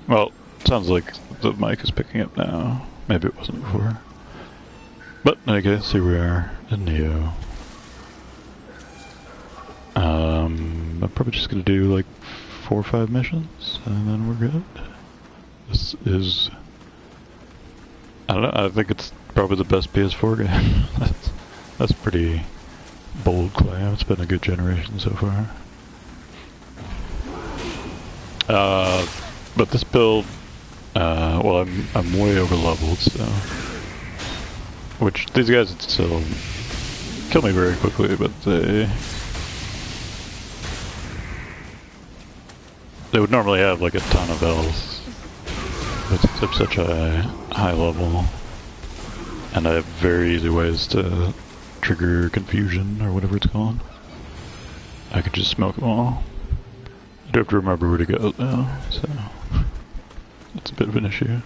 Well, sounds like the mic is picking up now. Maybe it wasn't before. But in any case, here we are in Nioh. I'm probably just gonna do like 4 or 5 missions, and then we're good. This is... I don't know, I think it's probably the best PS4 game. That's pretty bold claim. It's been a good generation so far. But this build, well, I'm way over leveled, so... Which, these guys would still kill me very quickly, but they would normally have like a ton of health. But since I'm such a high level, and I have very easy ways to trigger confusion, or whatever it's called, I could just smoke them all. I do have to remember where to go though, so it's a bit of an issue.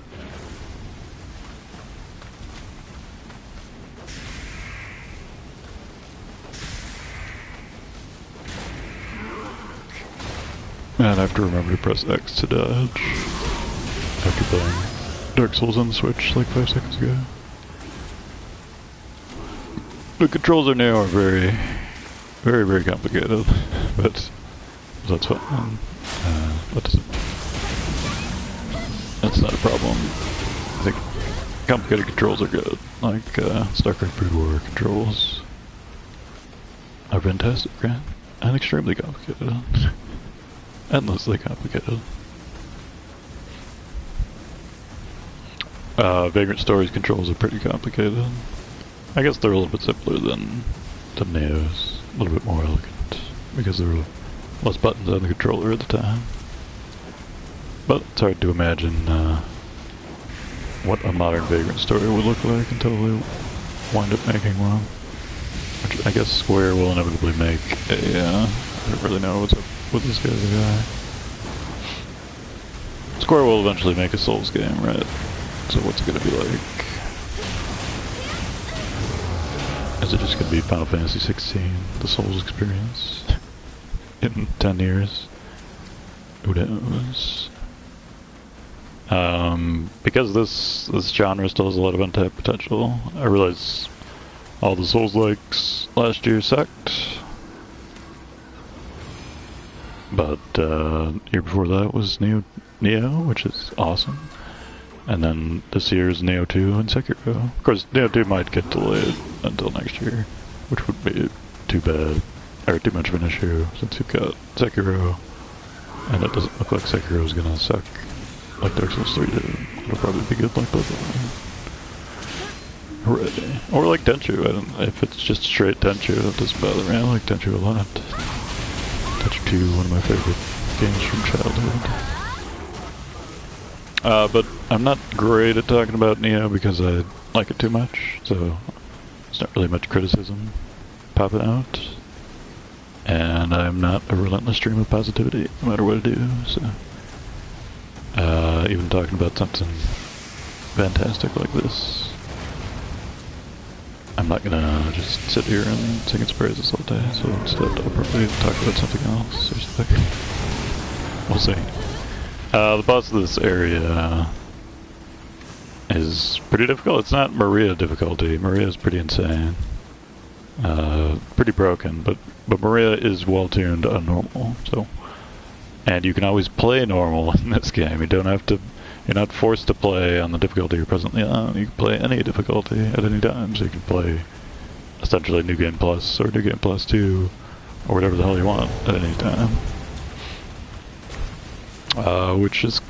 And I have to remember to press X to dodge after playing Dark Souls on the Switch like 5 seconds ago. The controls in Nioh are very, very complicated, but that's fine. That's not a problem. I think complicated controls are good, like StarCraft Brood War controls are fantastic, right? And extremely complicated. Endlessly complicated. Vagrant Stories controls are pretty complicated. I guess they're a little bit simpler than Nioh's. A little bit more elegant, because there were less buttons on the controller at the time. But it's hard to imagine what a modern Vagrant Story would look like until they wind up making one. Which I guess Square will inevitably make a, I don't really know what's up with this guy's a guy. Square will eventually make a Souls game, right? So what's it gonna be like? Is it just gonna be Final Fantasy 16, the Souls experience? In 10 years? Who knows? Because this genre still has a lot of untapped potential, I realize all the Souls-likes last year sucked. But year before that was Nioh, which is awesome. And then this year's Nioh 2 and Sekiro. Of course, Nioh 2 might get delayed until next year, which would be too bad, or too much of an issue, since you've got Sekiro, and it doesn't look like Sekiro is gonna suck like Dark Souls 3 did. It'll probably be good like both of them. Hooray. Or like Tenchu. If it's just straight Tenchu, it doesn't bother me. I like Tenchu a lot. Tenchu 2, one of my favorite games from childhood. But I'm not great at talking about Nioh because I like it too much, so there's not really much criticism popping out. And I'm not a relentless stream of positivity, no matter what I do, so... even talking about something fantastic like this, I'm not gonna just sit here and sing its praises all day, so instead I'll probably talk about something else or something. We'll see. The boss of this area is pretty difficult. It's not Maria difficulty. Maria is pretty insane. Pretty broken, but Maria is well tuned on normal, so... And you can always play normal in this game. You don't have to... You're not forced to play on the difficulty you're presently on. You can play any difficulty at any time, so you can play essentially New Game Plus or New Game Plus 2 or whatever the hell you want at any time. Which is...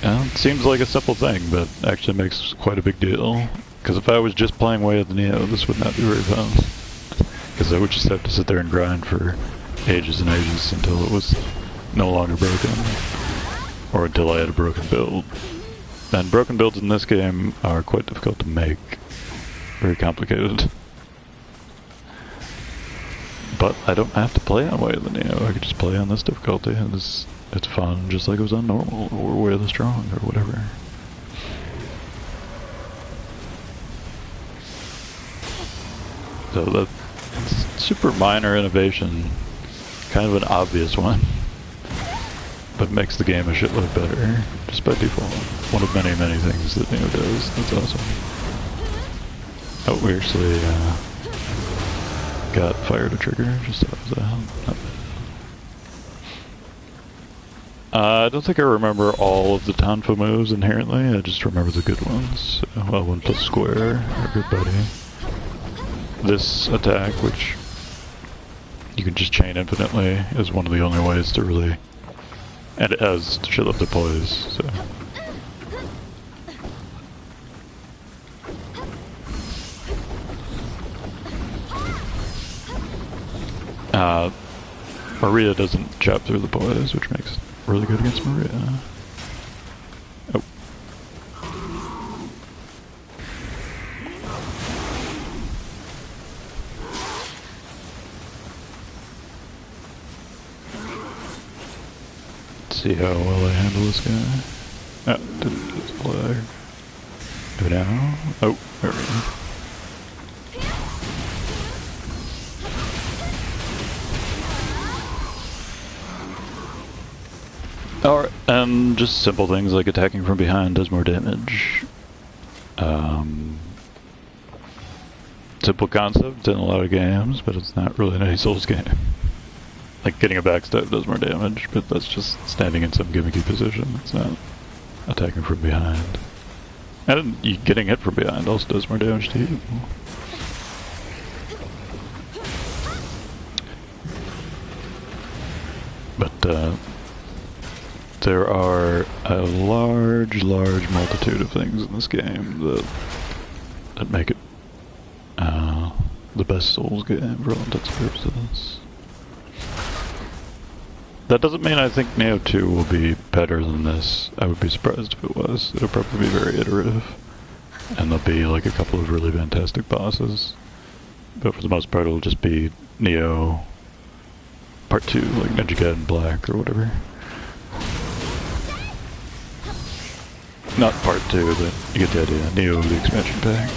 it seems like a simple thing, but actually makes quite a big deal. Because if I was just playing way at the Nioh, this would not be very fun. Because I would just have to sit there and grind for ages and ages until it was no longer broken. Or until I had a broken build. And broken builds in this game are quite difficult to make. Very complicated. But I don't have to play on Way of the Nioh. I could just play on this difficulty, and it's fun, just like it was on normal, or Way of the Strong, or whatever. So that's super minor innovation, kind of an obvious one. But it makes the game a shitload better, just by default. One of many, many things that Nioh does. That's awesome. Oh, we actually got fire to trigger, just as that. Not bad. I don't think I remember all of the Tonfa moves inherently, I just remember the good ones. So, well, 1 plus square, everybody. This attack, which you can just chain infinitely, is one of the only ways to really... And it has shitloads of poise, so... Maria doesn't chop through the poise, which makes it really good against Maria. Oh. Let's see how well I handle this guy. Oh, didn't get his flag. Do it now. Oh, there we go. Alright, and just simple things like attacking from behind does more damage. Simple concept in a lot of games, but it's not really in any Souls game. Like getting a backstab does more damage, but that's just standing in some gimmicky position. It's not attacking from behind. And getting hit from behind also does more damage to you. But, there are a large multitude of things in this game that make it the best Souls game for all intents and purposes. That doesn't mean I think Nioh 2 will be better than this. I would be surprised if it was. It'll probably be very iterative, and there'll be like a couple of really fantastic bosses. But for the most part, it'll just be Nioh Part 2, like Ninja Gaiden Black or whatever. Not Part 2, but you get the idea. Nioh, the expansion pack.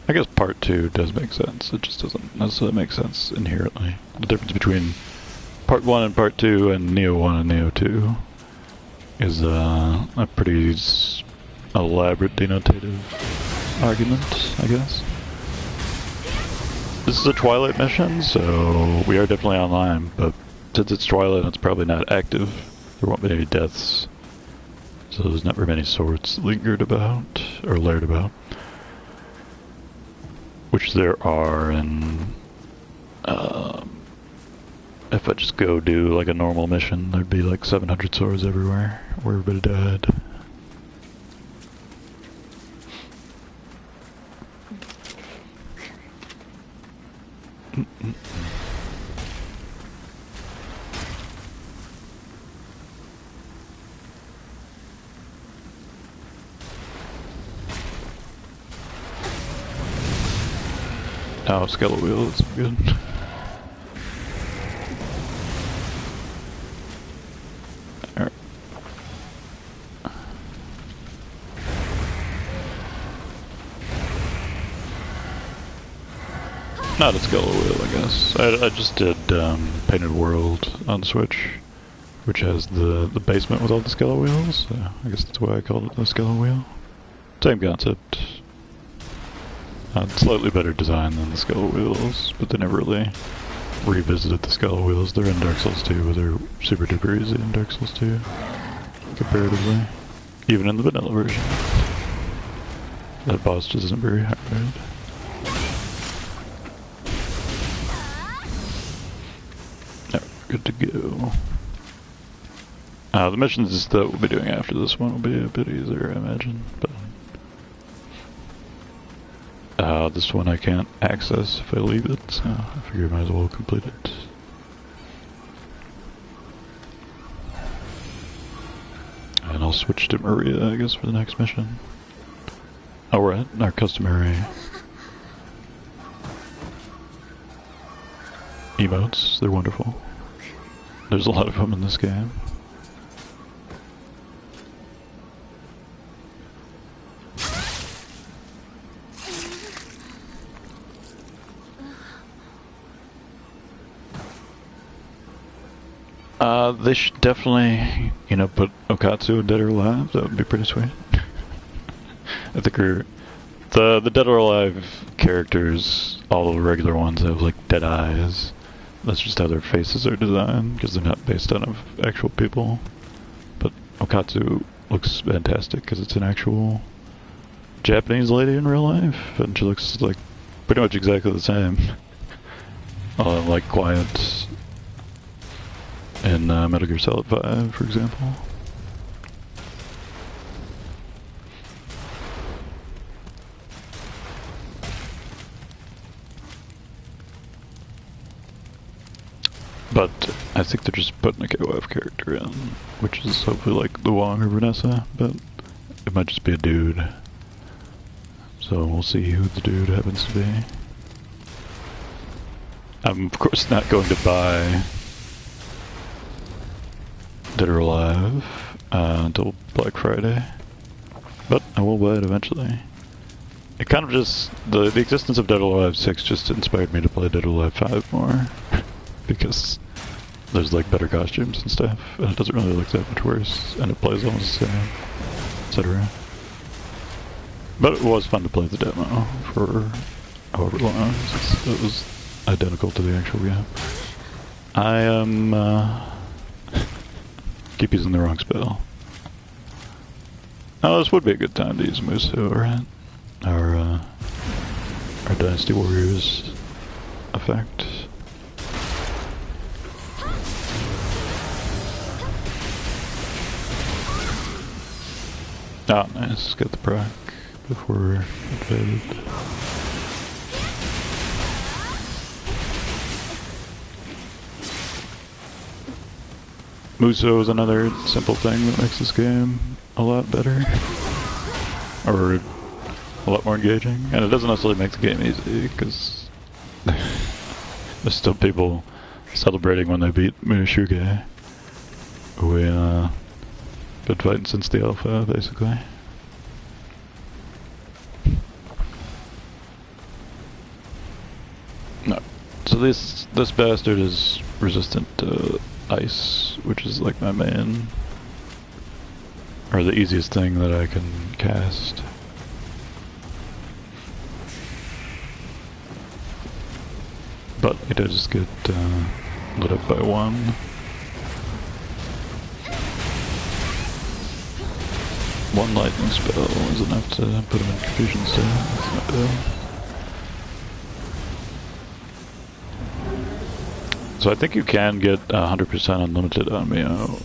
I guess Part 2 does make sense. It just doesn't necessarily make sense inherently. The difference between Part 1 and Part 2 and Nioh 1 and Nioh 2 is a pretty elaborate denotative argument, I guess. This is a Twilight mission, so we are definitely online, but since it's Twilight, it's probably not active. There won't be any deaths, so there's never many swords lingered about, or layered about. Which there are, and if I just go do like a normal mission, there'd be like 700 swords everywhere, where everybody died. Oh, skeletal wheel, that's good. Alright. Not a skeletal wheel, I guess. I just did Painted World on Switch, which has the basement with all the skeletal wheels. So I guess that's why I called it the skeletal wheel. Same concept. Slightly better design than the skeletal wheels, but they never really revisited the skeletal wheels. They're in Dark Souls 2, but they're super duper easy in Dark Souls 2, comparatively. Even in the vanilla version. That boss just isn't very hard. Alright, good to go. The missions that we'll be doing after this one will be a bit easier, I imagine, but... this one I can't access if I leave it, so I figure I might as well complete it. And I'll switch to Maria, I guess, for the next mission. Alright, our customary emotes, they're wonderful. There's a lot of them in this game. They should definitely, you know, put Okatsu in Dead or Alive. That would be pretty sweet. I think the Dead or Alive characters, all the regular ones, have like dead eyes. That's just how their faces are designed, because they're not based on actual people. But Okatsu looks fantastic, because it's an actual Japanese lady in real life, and she looks like pretty much exactly the same. Like Quiet in Metal Gear Solid 5, for example. But I think they're just putting a KOF character in, which is hopefully like the Wong or Vanessa, but it might just be a dude. So we'll see who the dude happens to be. I'm of course not going to buy Dead or Alive until Black Friday, but I will buy it eventually. It kind of just, the existence of Dead or Alive 6 just inspired me to play Dead or Alive 5 more. Because there's like better costumes and stuff, and it doesn't really look that much worse, and it plays almost the same, etc. But it was fun to play the demo for however long, since it was identical to the actual game. I am, keep using the wrong spell. Oh, this would be a good time to use Muso, right? Our Dynasty Warriors effect. Ah, nice. Get the proc before we're invaded. Muso is another simple thing that makes this game a lot better. Or a lot more engaging. And it doesn't necessarily make the game easy, because there's still people celebrating when they beat Mushuge. We, been fighting since the alpha, basically. No. So this bastard is resistant to ice, which is like my main, or the easiest thing that I can cast. But he does get lit up by one. One lightning spell is enough to put him in confusion state. That's not bad. So I think you can get 100% unlimited on Nioh.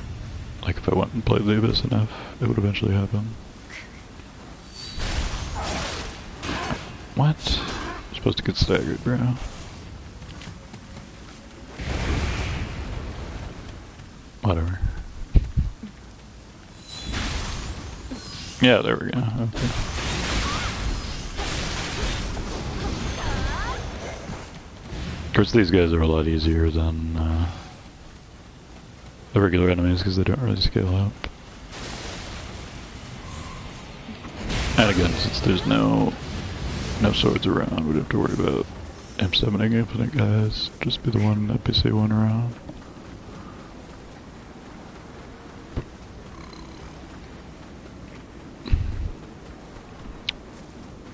Like if I went and played the Abyss enough, it would eventually happen. What? I'm supposed to get staggered, bro. Whatever. Yeah, there we go. Okay. Of course, these guys are a lot easier than the regular enemies because they don't really scale up. And again, since there's no swords around, we don't have to worry about him summoning infinite guys. Just be the one NPC one around.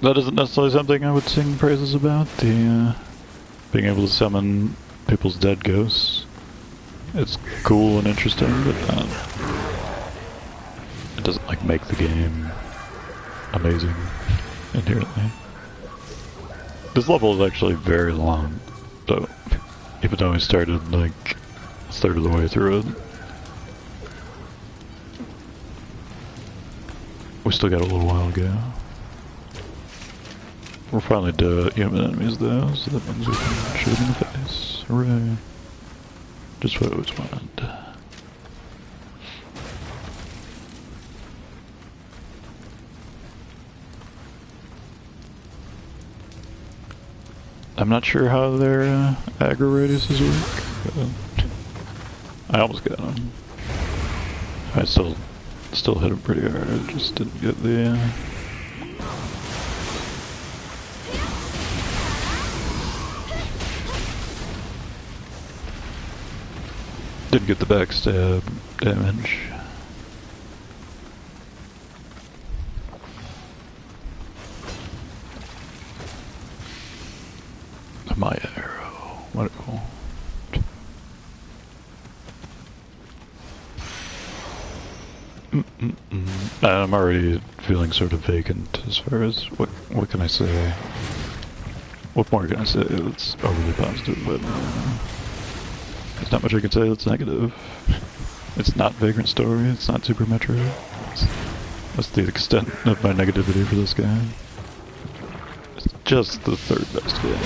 That isn't necessarily something I would sing praises about, the being able to summon people's dead ghosts. It's cool and interesting, but it doesn't like make the game amazing inherently. This level is actually very long, so even though I started like a third of the way through it, we still got a little while to go. We're finally to human enemies though, so that means we can shoot them in the face. Hooray. Just what I always wanted. I'm not sure how their aggro radiuses work, but I almost got them. I still hit them pretty hard, I just didn't get the Didn't get the backstab damage. My arrow. Wonderful. I'm already feeling sort of vacant as far as what can I say? What more can I say that's overly positive? But there's not much I can say that's negative. It's not Vagrant Story. It's not Super Metro. That's the extent of my negativity for this game. It's just the third best game.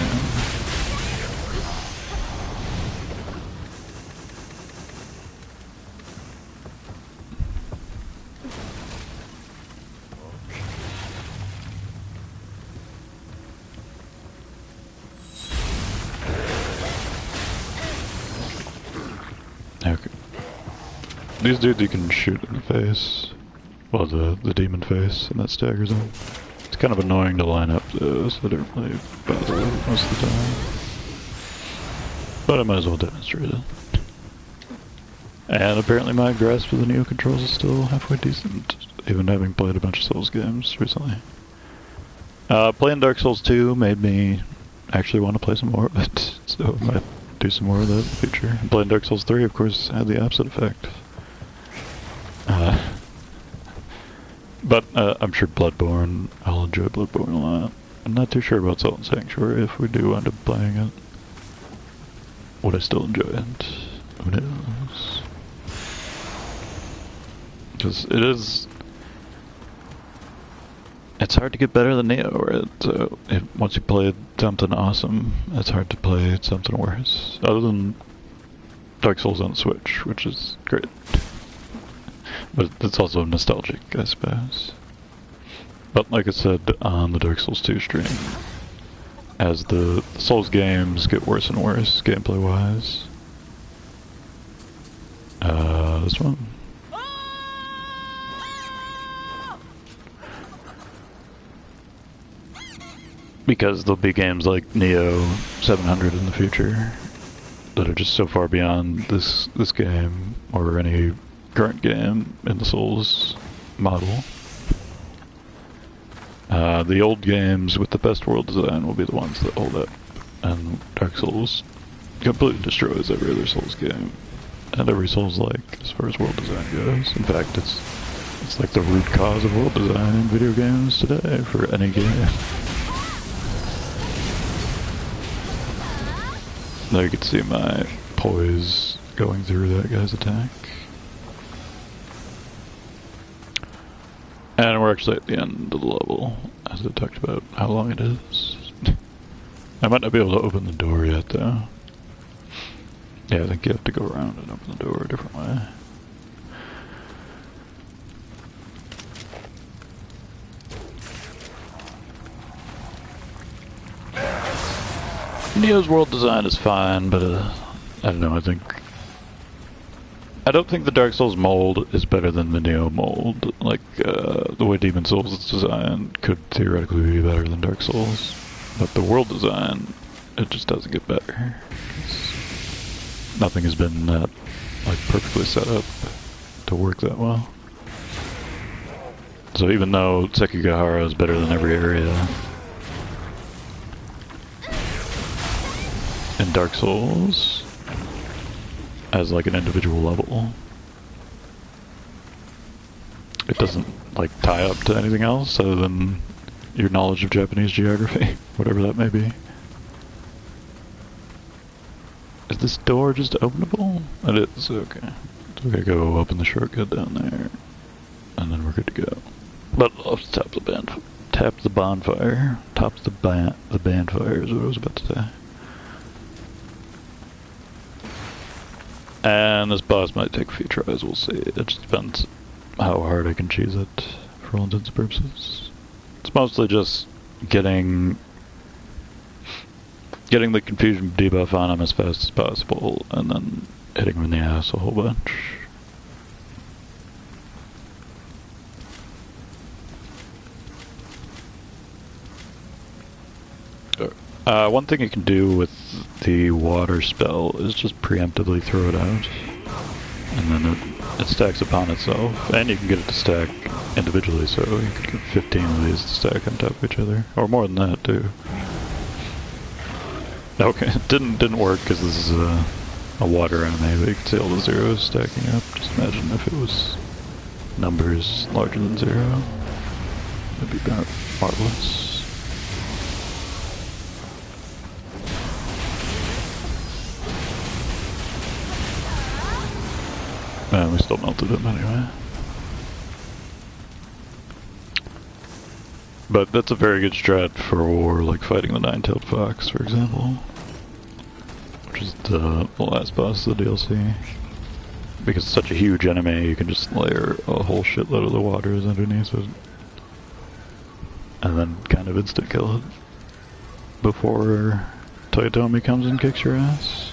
Okay. These dudes you can shoot in the face. Well, the demon face, and that staggers them. It's kind of annoying to line up though, so they don't really bother most of the time. But I might as well demonstrate it. And apparently my grasp of the Nioh controls is still halfway decent, even having played a bunch of Souls games recently. Playing Dark Souls 2 made me actually want to play some more of it, so I might do some more of that in the future. And playing Dark Souls 3, of course, had the opposite effect. But I'm sure Bloodborne, I'll enjoy Bloodborne a lot. I'm not too sure about Salt and Sanctuary if we do end up playing it. Would I still enjoy it? Who knows? Because it's hard to get better than Nioh, right? So once you play something awesome, it's hard to play something worse. Other than Dark Souls on Switch, which is great. But it's also nostalgic, I suppose. But like I said on the Dark Souls 2 stream, as the Souls games get worse and worse, gameplay-wise, this one. Because there'll be games like Nioh 700 in the future that are just so far beyond this game or any current game in the Souls model. The old games with the best world design will be the ones that hold up, and Dark Souls completely destroys every other Souls game, and every Souls-like as far as world design goes. In fact, it's like the root cause of world design in video games today for any game. Now you can see my poise going through that guy's attack. And we're actually at the end of the level, as I talked about how long it is. I might not be able to open the door yet, though. Yeah, I think you have to go around and open the door a different way. Nioh's world design is fine, but I don't know, I don't think the Dark Souls mold is better than the Nioh mold. Like, the way Demon Souls is designed could theoretically be better than Dark Souls. But the world design, it just doesn't get better. Nothing has been that, like, perfectly set up to work that well. So even though Sekigahara is better than every area in Dark Souls, as like an individual level, it doesn't like tie up to anything else other than your knowledge of Japanese geography, whatever that may be. Is this door just openable? It is, okay. So we gotta go open the shortcut down there, and then we're good to go. But let's tap the bonfire. Top the bonfire is what I was about to say. And this boss might take a few tries, we'll see. It just depends how hard I can cheese it, for all intents and purposes. It's mostly just getting the confusion debuff on him as fast as possible, and then hitting him in the ass a whole bunch. One thing you can do with the water spell is just preemptively throw it out. and then it stacks upon itself, and you can get it to stack individually, so you could get 15 of these to stack on top of each other, or more than that too. Okay, it didn't work because this is a water anime, but you can see all the zeros stacking up. Just imagine if it was numbers larger than 0. It'd be marvelous. Man, we still melted him anyway. But that's a very good strat for a war, like fighting the nine-tailed fox, for example. Which is the last boss of the DLC. Because it's such a huge enemy, you can just layer a whole shitload of the waters underneath it. And then kind of instant kill it. Before Toyotomi comes and kicks your ass.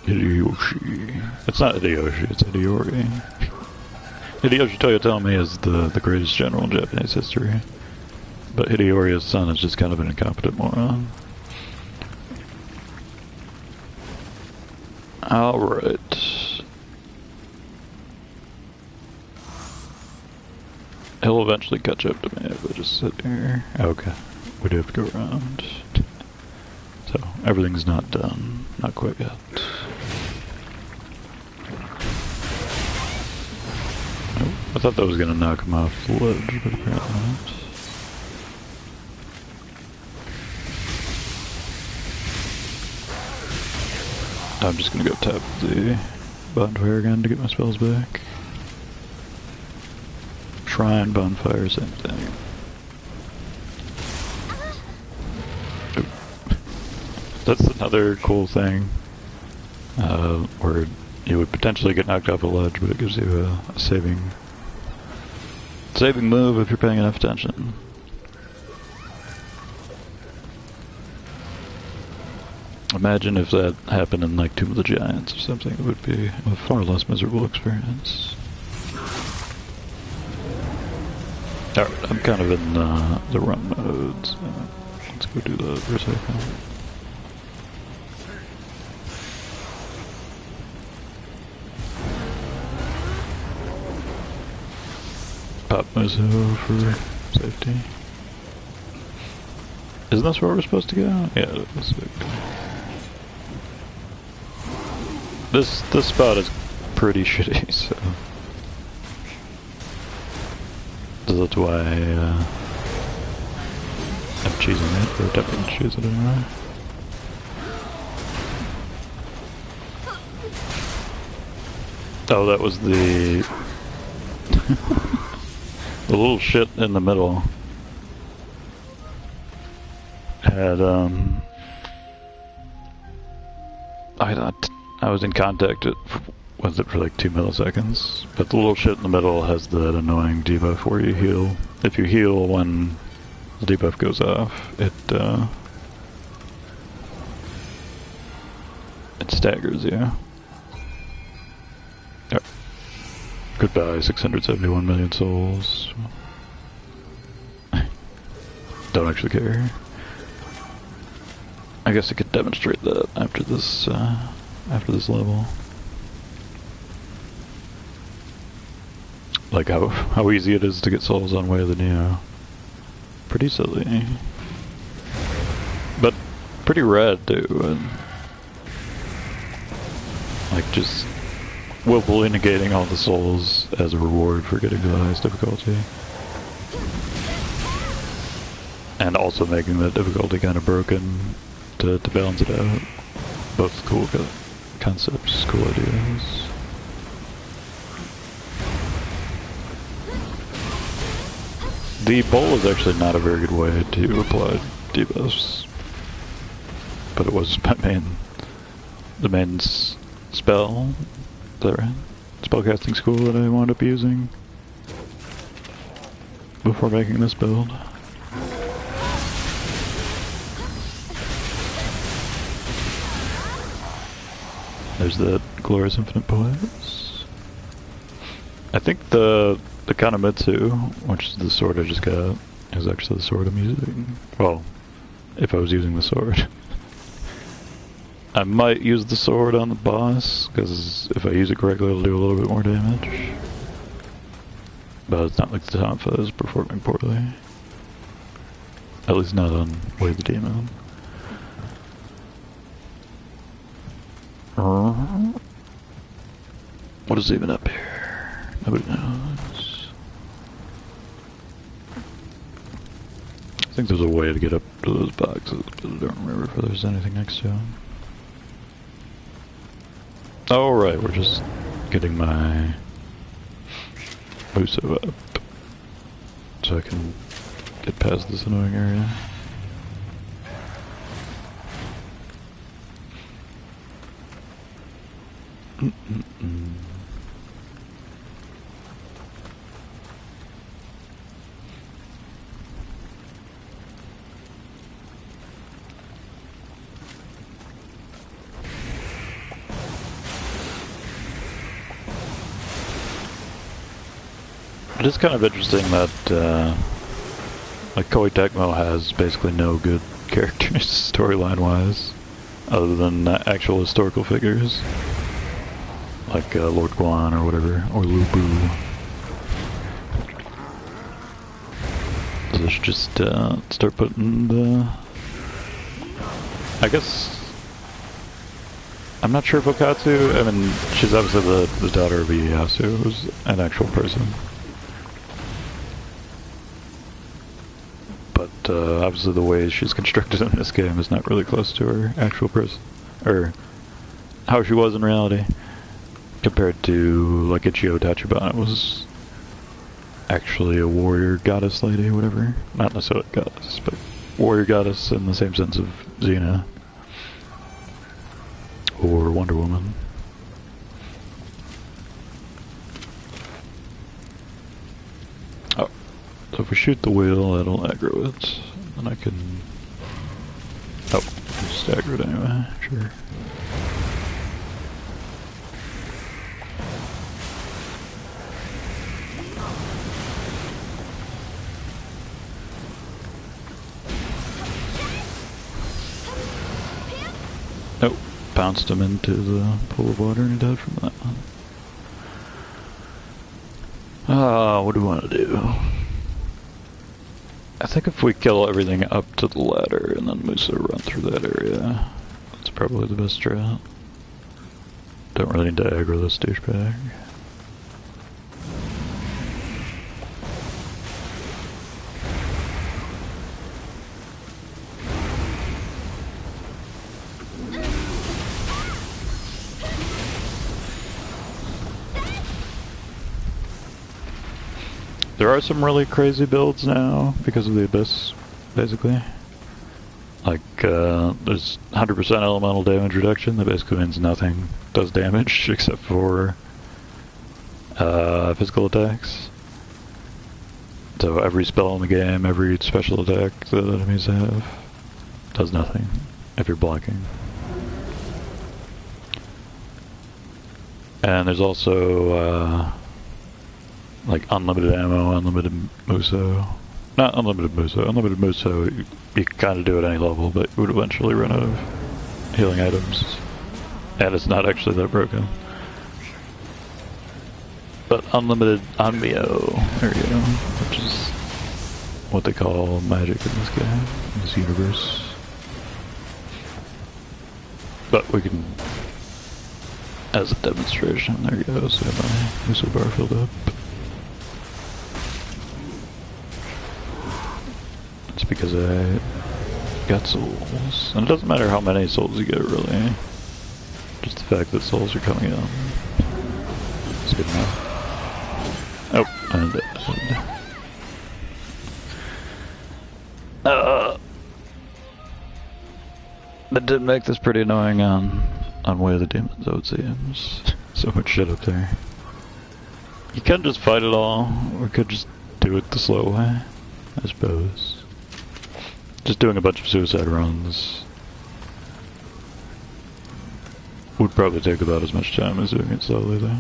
Hideyoshi. It's not Hideyoshi, it's Hideyori. Hideyoshi Toyotomi is the greatest general in Japanese history. But Hideyori's son is just kind of an incompetent moron. Alright. He'll eventually catch up to me if I just sit here. Okay. We do have to go around. So, everything's not done. Not quite yet. I thought that was gonna knock him off the ledge, but apparently not. I'm just gonna go tap the bonfire again to get my spells back. Shrine, bonfire, same thing. Oop. That's another cool thing, where you would potentially get knocked off a ledge, but it gives you a saving move if you're paying enough attention. Imagine if that happened in like Tomb of the Giants or something, it would be a far less miserable experience. Alright, I'm kind of in the run mode, so let's go do that for a second. Pop Muzo for safety. Isn't this where we're supposed to go? Yeah, it is. This spot is pretty shitty, so that's why I'm choosing it, or attempting to choose it anyway. Oh, that was the the little shit in the middle had I was in contact with it for like 2 milliseconds, but the little shit in the middle has that annoying debuff where you heal. If you heal when the debuff goes off, it staggers you. Right. Goodbye, 671 million souls. Don't actually care. I guess I could demonstrate that after this level. Like how easy it is to get souls on Way of the Nioh. Pretty silly. But pretty rad too. And like just willfully negating all the souls as a reward for getting to the highest difficulty. And also making the difficulty kind of broken to balance it out. Both cool concepts, cool ideas. The bowl is actually not a very good way to apply debuffs, but it was the main spell, is that right? Spellcasting school that I wound up using before making this build. There's the Glorious Infinite Poise. I think the Kanamitsu, which is the sword I just got, is actually the sword I'm using. Well, if I was using the sword. I might use the sword on the boss, because if I use it correctly it'll do a little bit more damage. But it's not like the Tonfa is performing poorly. At least not on Way of the Demon. What is even up here? Nobody knows. I think there's a way to get up to those boxes, but I don't remember if there's anything next to them. Oh right, we're just getting my Muso up so I can get past this annoying area. It is kind of interesting that like Koei Tecmo has basically no good characters storyline-wise, other than actual historical figures, like Lord Guan or whatever, or Lu Bu. So they should just start putting the... I guess... I'm not sure if Okatsu... I mean, she's obviously the daughter of Ieyasu, who's an actual person. But obviously the way she's constructed in this game is not really close to her actual person, or how she was in reality, compared to like Ichio Tachibana was actually a warrior goddess lady, whatever. Not necessarily goddess, but warrior goddess in the same sense of Xena or Wonder Woman. Oh, so if we shoot the wheel, that'll aggro it, and I can... Oh, just aggro it anyway, sure. Nope, bounced him into the pool of water and he died from that one. What do we want to do? I think if we kill everything up to the ladder and then Musa run through that area, that's probably the best strat. Don't really need to aggro this douchebag. There are some really crazy builds now because of the Abyss, basically. Like, there's 100% elemental damage reduction, that basically means nothing does damage except for physical attacks. So every spell in the game, every special attack that enemies have, does nothing if you're blocking. And there's also, like unlimited ammo, unlimited Muso. Not unlimited Muso. Unlimited Muso, you can kind of do at any level, but you would eventually run out of healing items. And it's not actually that broken. But unlimited Nioh, there you go, which is what they call magic in this game, in this universe. But we can, as a demonstration, there you go, so my Muso bar filled up. It's because I got souls. And it doesn't matter how many souls you get, really. Just the fact that souls are coming in. It's good enough. Oh, I'm dead. That did make this pretty annoying on Way of the Demons, though, it seems. So much shit up there. You can just fight it all, or could just do it the slow way, I suppose. Just doing a bunch of suicide runs would probably take about as much time as doing it slowly, though.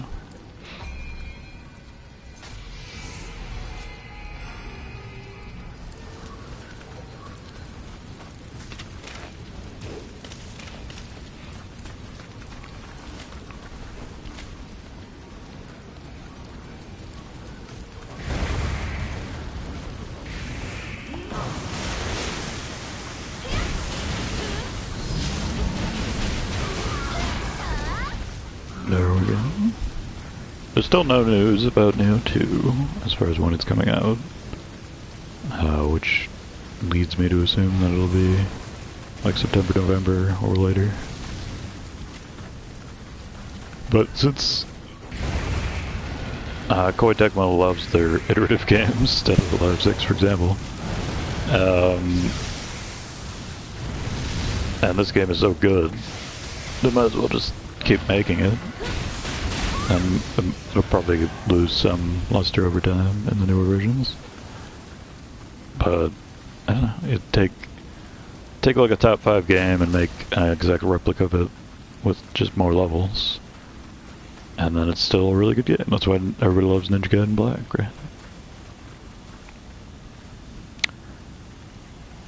again. There's still no news about Nioh 2 as far as when it's coming out, which leads me to assume that it'll be like September, November, or later. But since Koei Tecmo loves their iterative games instead of the Live 6, for example, and this game is so good, they might as well just keep making it. And it'll probably lose some luster over time in the newer versions. But, I don't know, it'd take like a top 5 game and make an exact replica of it with just more levels. And then it's still a really good game. That's why everybody loves Ninja Gaiden Black, right?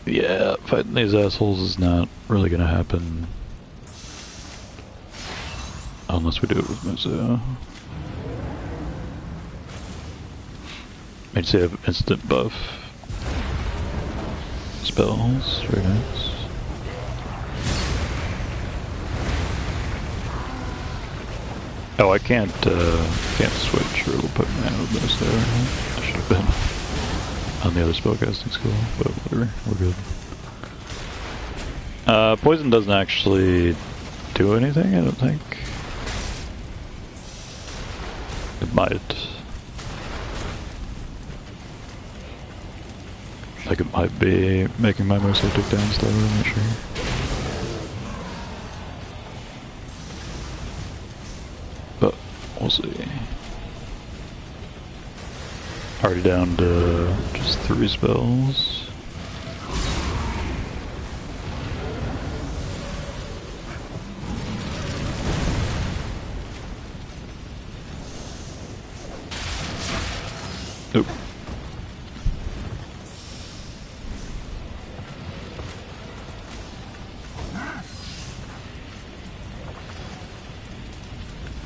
Yeah, fighting these assholes is not really gonna happen. Unless we do it with Muzo. I'd say have instant buff spells, very nice. Oh, I can't switch, or it'll put me out of this there. I should have been on the other spellcasting skill, but whatever, we're good. Poison doesn't actually do anything, I don't think. It might. Like it might be making my Muso tick down slower, I'm not sure. But we'll see. Already down to just 3 spells. Nope.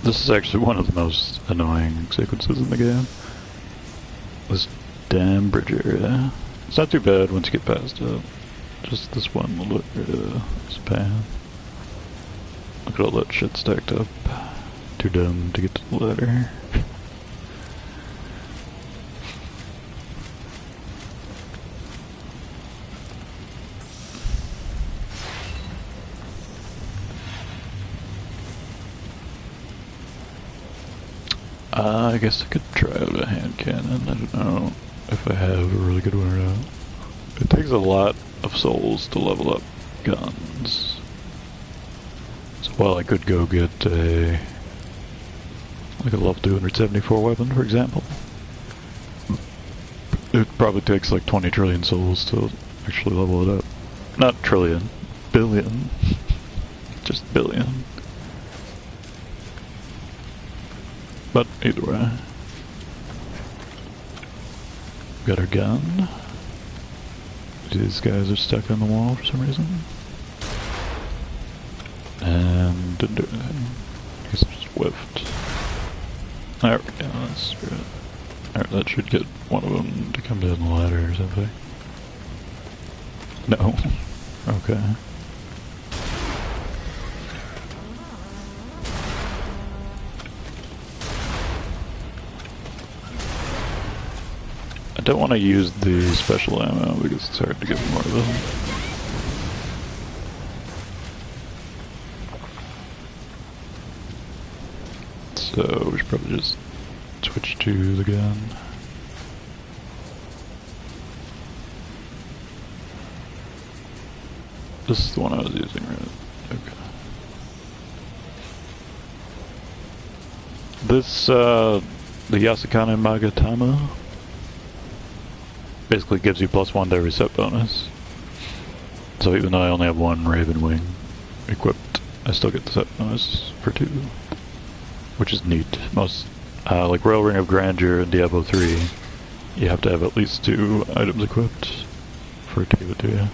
This is actually one of the most annoying sequences in the game. This damn bridge area. It's not too bad once you get past it. Just this one little area is a pain. Look at all that shit stacked up. Too dumb to get to the ladder. I guess I could try out a hand cannon. I don't know if I have a really good one or not. It takes a lot of souls to level up guns. So while I could go get like a level 274 weapon, for example, it probably takes like 20 trillion souls to actually level it up. Not trillion, billion. Just billion. But either way, we got our gun. These guys are stuck on the wall for some reason. And didn't do anything. I guess I just whiffed. There we go, that's good. Alright, that should get one of them to come down the ladder or something. No. Okay. I don't want to use the special ammo because it's hard to get more of them. So we should probably just switch to the gun. This is the one I was using, right? Okay. This, the Yasukane Magatama basically gives you +1 to every set bonus. So even though I only have 1 Raven Wing equipped, I still get the set bonus for 2. Which is neat. Most, like Royal Ring of Grandeur and Diablo 3, you have to have at least 2 items equipped for it to give it to you.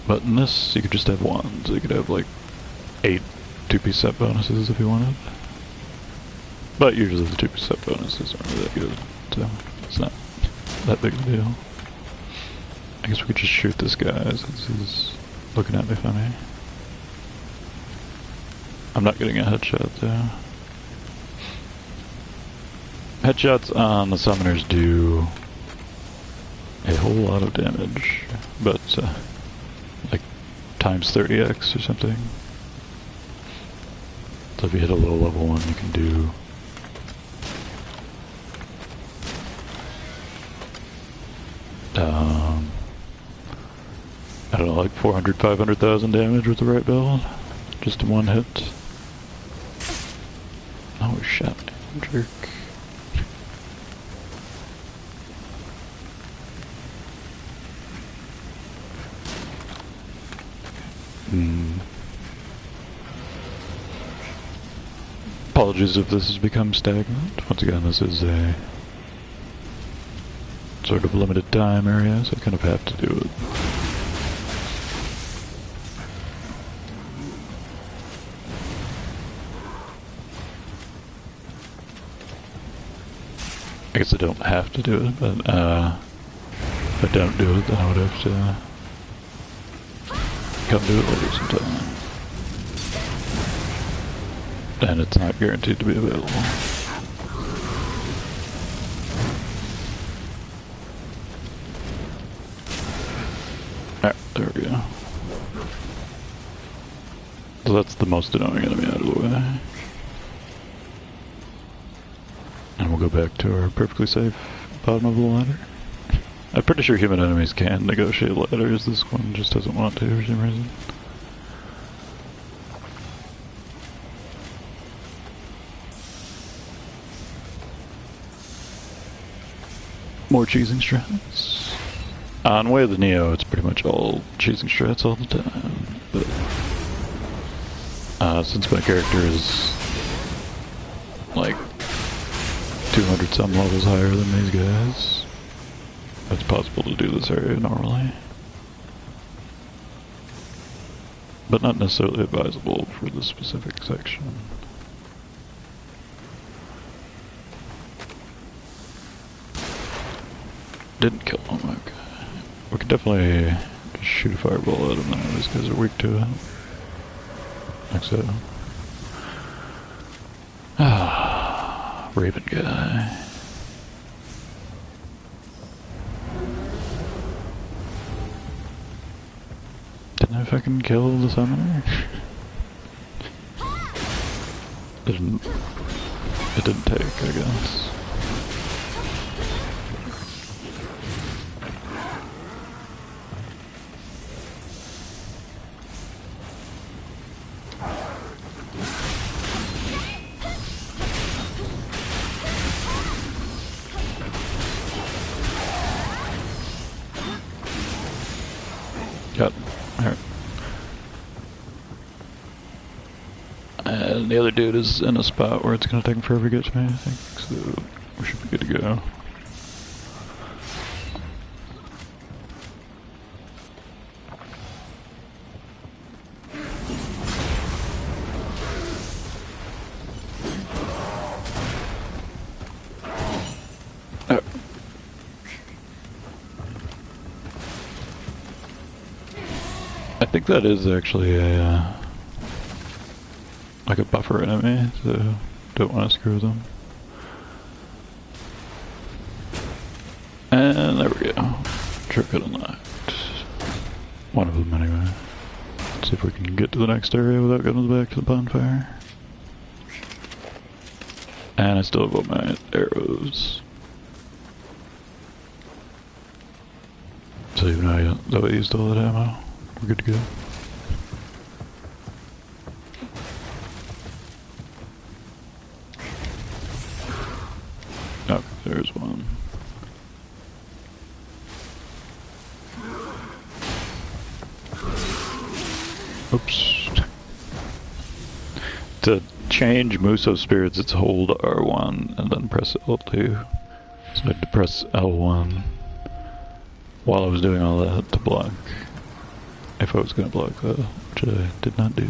But in this, you could just have 1, so you could have like 8 2-piece set bonuses if you wanted. But usually the 2-piece set bonuses aren't really that good, so it's not that big of a deal. I guess we could just shoot this guy since he's looking at me funny. I'm not getting a headshot though. Headshots on the summoners do a whole lot of damage, but like times 30x or something. So if you hit a low level one, you can do I don't know, like 400, 500,000 damage with the right build, just in one hit. Oh, he shot me, jerk. Apologies if this has become stagnant. Once again, this is a sort of limited time area, so I kind of have to do it. I guess I don't have to do it, but if I don't do it, then I would have to come do it later sometime. And it's not guaranteed to be available. Alright, there we go. So that's the most annoying enemy out of the way. And we'll go back to our perfectly safe bottom of the ladder. I'm pretty sure human enemies can negotiate ladders, this one just doesn't want to for some reason. More cheesing strats. On Way of the Nioh, it's pretty much all cheesing strats all the time, but since my character is like 200 some levels higher than these guys, it's possible to do this area normally. But not necessarily advisable for this specific section. Didn't kill him, okay. We could definitely just shoot a fireball at him now, these guys are weak to it. Like so. Ah, Raven guy. Didn't I fucking kill the summoner? It didn't take, I guess. Got hurt. And the other dude is in a spot where it's gonna take him forever to get to me, I think, so we should be good to go. I think that is actually a, like a buffer enemy, so don't want to screw with them. And there we go. Shortcut unlocked. One of them anyway. Let's see if we can get to the next area without going back to the bonfire. And I still have all my arrows. So even though I used all that ammo, we're good to go. Oh, there's one. Oops. To change Muso spirits, it's hold R1 and then press L2. So I had to press L1 while I was doing all that to block. If I was going to block that, which I did not do.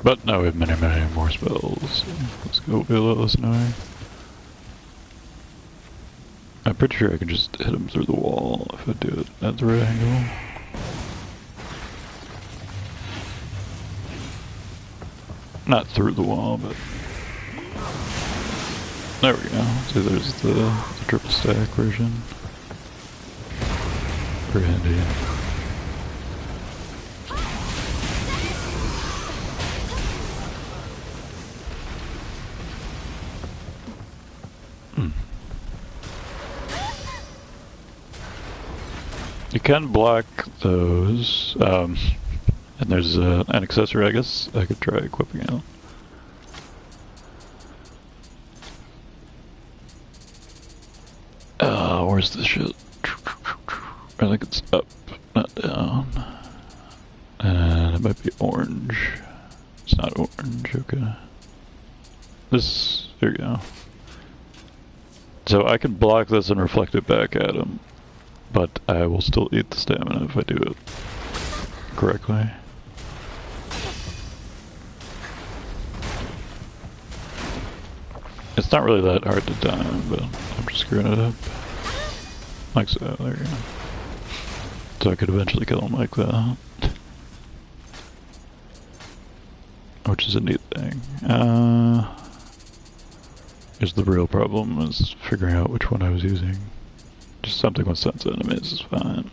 But now we have many, many more spells. Let's go be a little less annoying. I'm pretty sure I can just hit him through the wall if I do it at the right angle. Not through the wall, but... There we go. See, there's the triple stack version. Very handy. You can block those, and there's an accessory I guess I could try equipping it. Where's the shit? I think it's up, not down. And it might be orange. It's not orange, okay. This, there you go. So I can block this and reflect it back at him, but I will still eat the stamina if I do it correctly. It's not really that hard to time, but I'm just screwing it up. Like so, there you go. So I could eventually kill him like that. Which is a neat thing. Here's the real problem, is figuring out which one I was using. Just something with sense enemies is fine.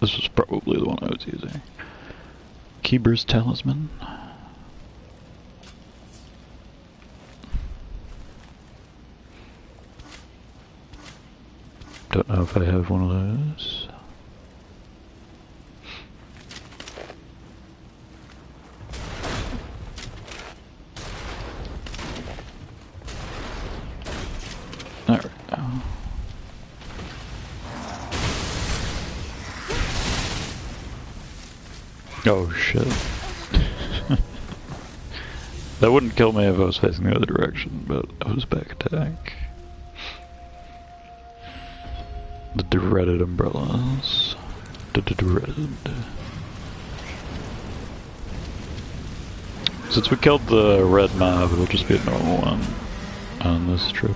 This was probably the one I was using. Keeper's Talisman. Don't know if I have one of those. There we go. Oh shit. That wouldn't kill me if I was facing the other direction, but I was back attack. The dreaded umbrellas. The dreaded. Since we killed the red mob, it'll just be a normal one on this trip.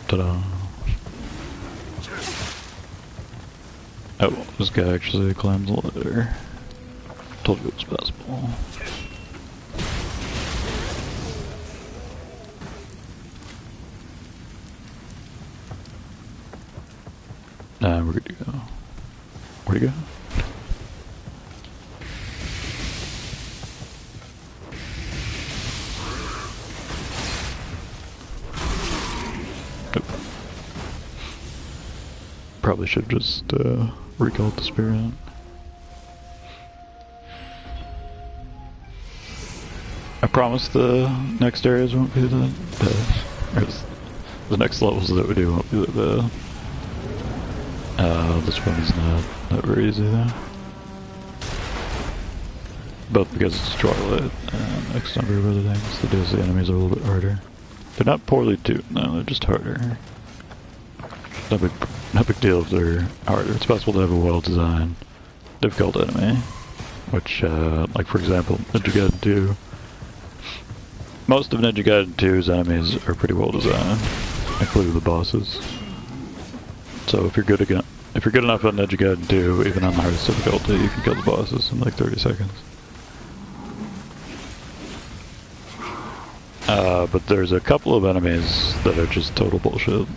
Ta-da. Oh, this guy actually climbs a ladder. Told you it was possible. Nah, we're good to go. Where'd he go? Nope. Probably should have just recalled the spirit. I promise the next areas won't be that bad. The next levels that we do won't be that bad. This one is not very easy though. Both because it's Twilight and X number of other things. The DLC enemies are a little bit harder. They're not poorly tuned, no, they're just harder. No big deal if they're harder. It's possible to have a well-designed, difficult enemy, which, like for example, Ninja Gaiden 2. Most of Ninja Gaiden 2's enemies are pretty well designed, including the bosses. So if you're good enough on Ninja Gaiden 2, even on the hardest difficulty, you can kill the bosses in like 30 seconds. But there's a couple of enemies that are just total bullshit.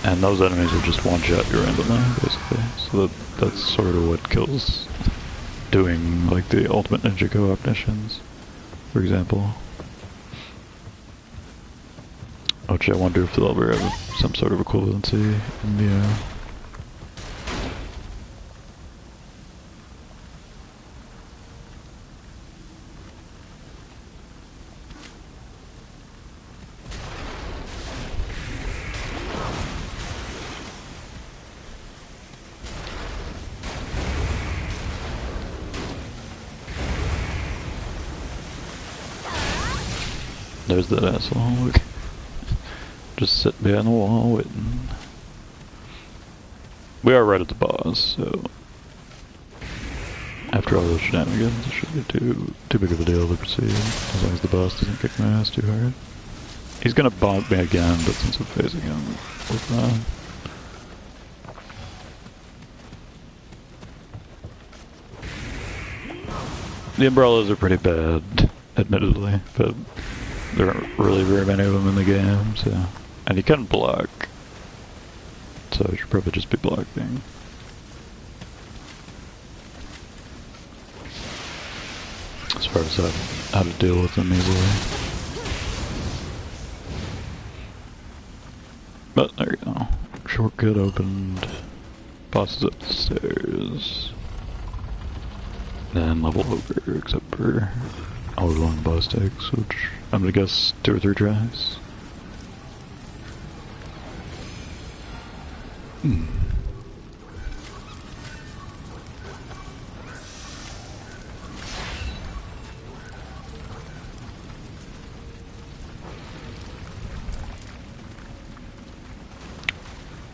And those enemies will just one-shot you randomly, basically. So that's sort of what kills doing, like, the Ultimate Ninja Co-op missions, for example. Which I wonder if they'll ever have some sort of equivalency in Nioh. There's that asshole. Look. Just sitting behind the wall waiting. We are right at the boss, so after all those shenanigans, it shouldn't be too big of a deal to proceed, as long as the boss doesn't kick my ass too hard. He's gonna bonk me again, but since I'm facing him, we're fine. The umbrellas are pretty bad, admittedly, but there aren't really very many of them in the game, so... And you can block, so you should probably just be blocking. As far as how to deal with them easily. But there you go. Shortcut opened. Boss is up the stairs. Then level over, except for how long the boss takes, which I'm gonna guess 2 or 3 tries.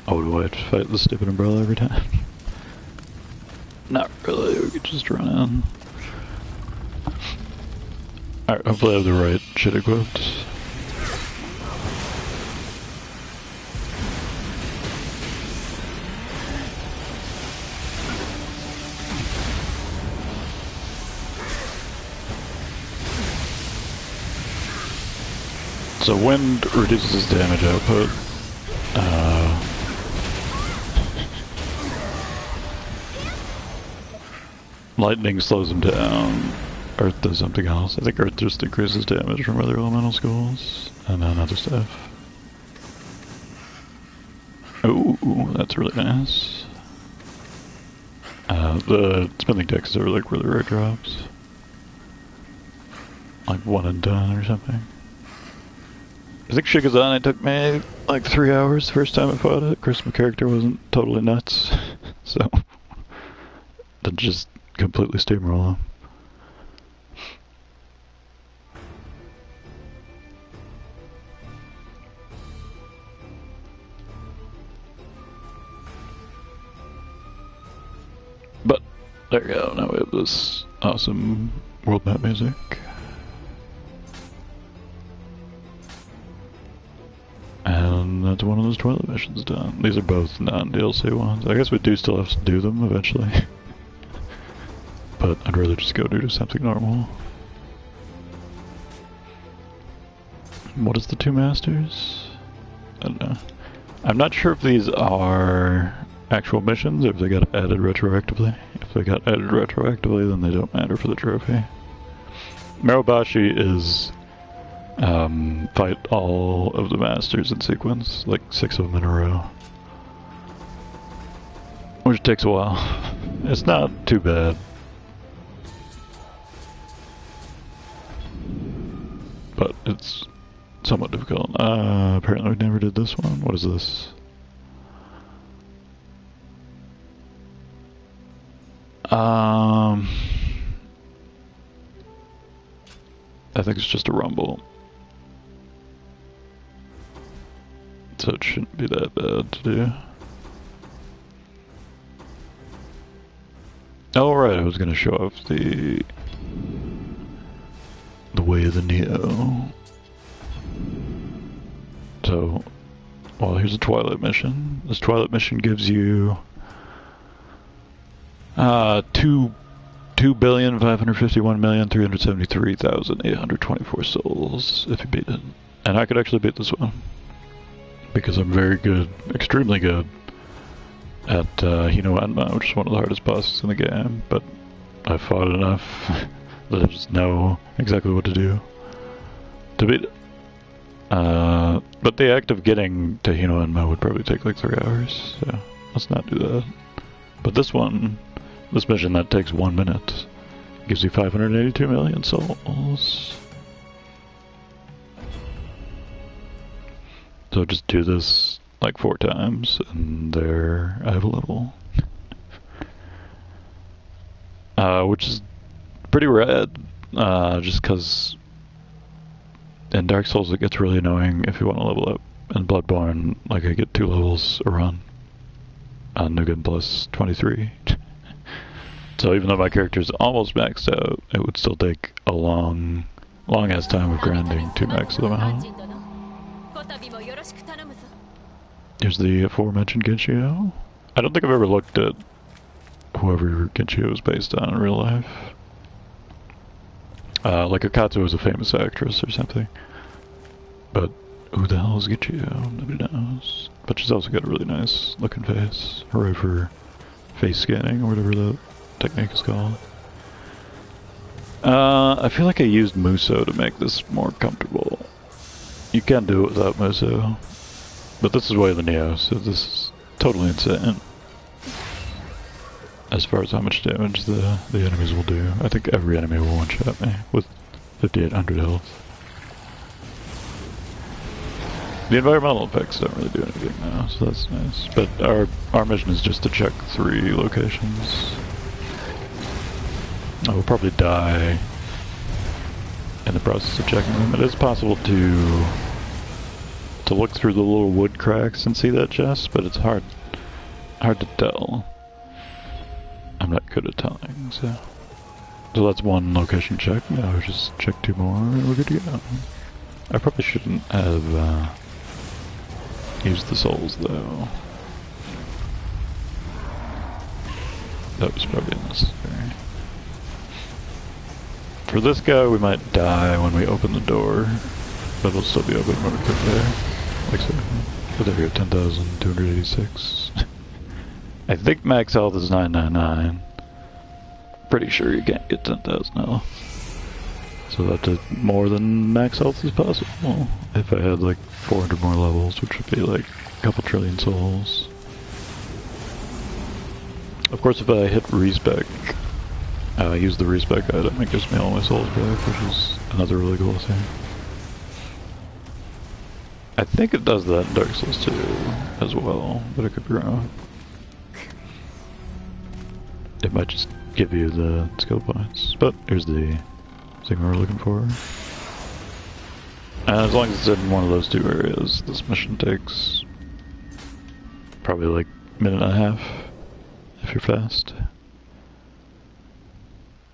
Oh, do I have to fight the stupid umbrella every time? Not really, we could just run in. Alright, hopefully I have the right shit equipped. So wind reduces damage output. Lightning slows him down. Earth does something else. I think Earth just increases damage from other elemental schools. And then other stuff. Ooh, that's really nice. The spinning decks are like really rare drops. Like 1 and done or something. I think Shikazane took me like 3 hours the first time I fought it. Of course my character wasn't totally nuts, so then just completely steamroll him. But there you go, now we have this awesome world map music. And that's one of those toilet missions done. These are both non-DLC ones. I guess we do still have to do them eventually. But I'd rather just go do something normal. What is the 2 masters? I don't know. I'm not sure if these are actual missions or if they got added retroactively. If they got added retroactively, then they don't matter for the trophy. Merobashi is fight all of the masters in sequence, like 6 of them in a row. Which takes a while. It's not too bad. But it's somewhat difficult. Apparently we never did this one. What is this? I think it's just a rumble. So it shouldn't be that bad to do. Oh right, I was gonna show off the way of the Nioh. So, well, here's a Twilight mission. This Twilight mission gives you 2,551,373,824 souls if you beat it. And I could actually beat this one. Because I'm very good, extremely good, at Nioh, which is one of the hardest bosses in the game, but I've fought it enough that I just know exactly what to do to beat it. But the act of getting to Nioh would probably take like 3 hours, so let's not do that. But this mission that takes 1 minute, gives you 582 million souls. So just do this like 4 times, and there I have a level. Which is pretty rad, just because In Dark Souls it gets really annoying if you want to level up. In Bloodborne, like I get 2 levels a run on New Game Plus 23. So even though my character's almost maxed out, it would still take a long ass time of grinding to max them out. Here's the aforementioned Genshio. I don't think I've ever looked at whoever Genshio is based on in real life. Like Okatsu is a famous actress or something. But who the hell is Genshio? Nobody knows. But she's also got a really nice looking face. Hooray for face scanning or whatever that technique is called. I feel like I used Muso to make this more comfortable. You can do it without Muso. But this is way of the Nioh, so this is totally insane. As far as how much damage the enemies will do. I think every enemy will one-shot me with 5800 health. The environmental effects don't really do anything now, so that's nice. But our mission is just to check 3 locations. I will probably die in the process of checking them. It is possible to look through the little wood cracks and see that chest, but it's hard to tell. I'm not good at telling, so that's 1 location check. Now just check 2 more and we're good to go. I probably shouldn't have used the souls though. That was probably unnecessary. For this guy we might die when we open the door, but it'll still be open when we get there. Like so. But there we go, 10,286. I think max health is 999. Pretty sure you can't get 10,000 health. So that's more than max health is possible. If I had like 400 more levels, which would be like a couple trillion souls. Of course, if I hit respec, use the respec item, it gives me all my souls back, which is another really cool thing. I think it does that in Dark Souls 2 as well, but I could be wrong. It might just give you the skill points, but here's the thing we're looking for. And as long as it's in one of those 2 areas, this mission takes probably like a minute and a half if you're fast.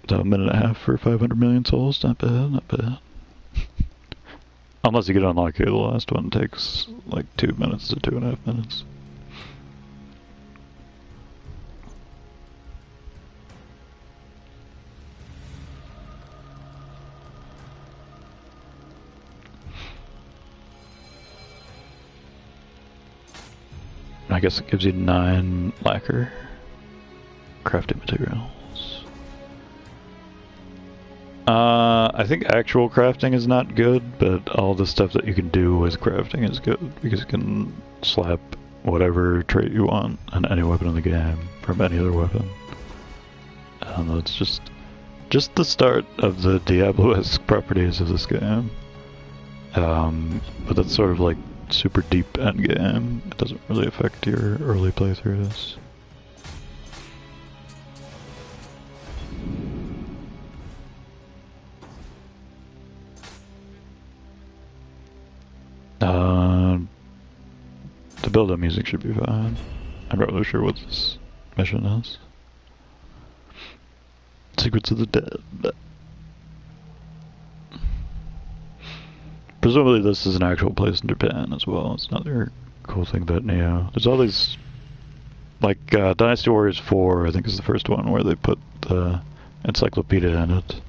So a minute and a half for 500 million souls, not bad, not bad. Unless you get unlucky, the last one takes like 2 minutes to 2.5 minutes. I guess it gives you 9 lacquer crafting materials. I think actual crafting is not good, but all the stuff that you can do with crafting is good, because you can slap whatever trait you want on any weapon in the game from any other weapon. That's just the start of the Diablo-esque properties of this game. But that's sort of like super deep endgame. It doesn't really affect your early playthroughs. The build-up music should be fine. I'm not really sure what this mission is. Secrets of the Dead. Presumably this is an actual place in Japan as well. It's another cool thing about Nioh. There's all these, like Dynasty Warriors 4, I think is the first one where they put the encyclopedia in it.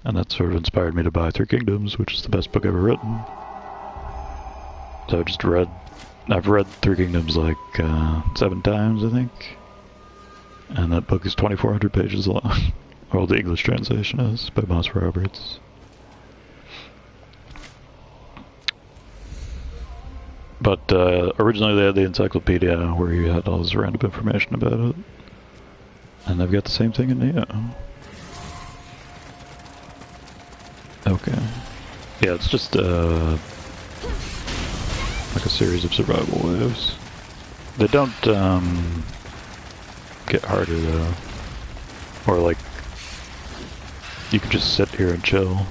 And that sort of inspired me to buy Three Kingdoms, which is the best book ever written. So I've read Three Kingdoms like 7 times, I think. And that book is 2,400 pages long. Well, the English translation is by Moss Roberts. But originally they had the encyclopedia where you had all this random information about it. And they've got the same thing in Nioh. Okay. Yeah, it's just like a series of survival waves. They don't get harder though. Or like, you can just sit here and chill.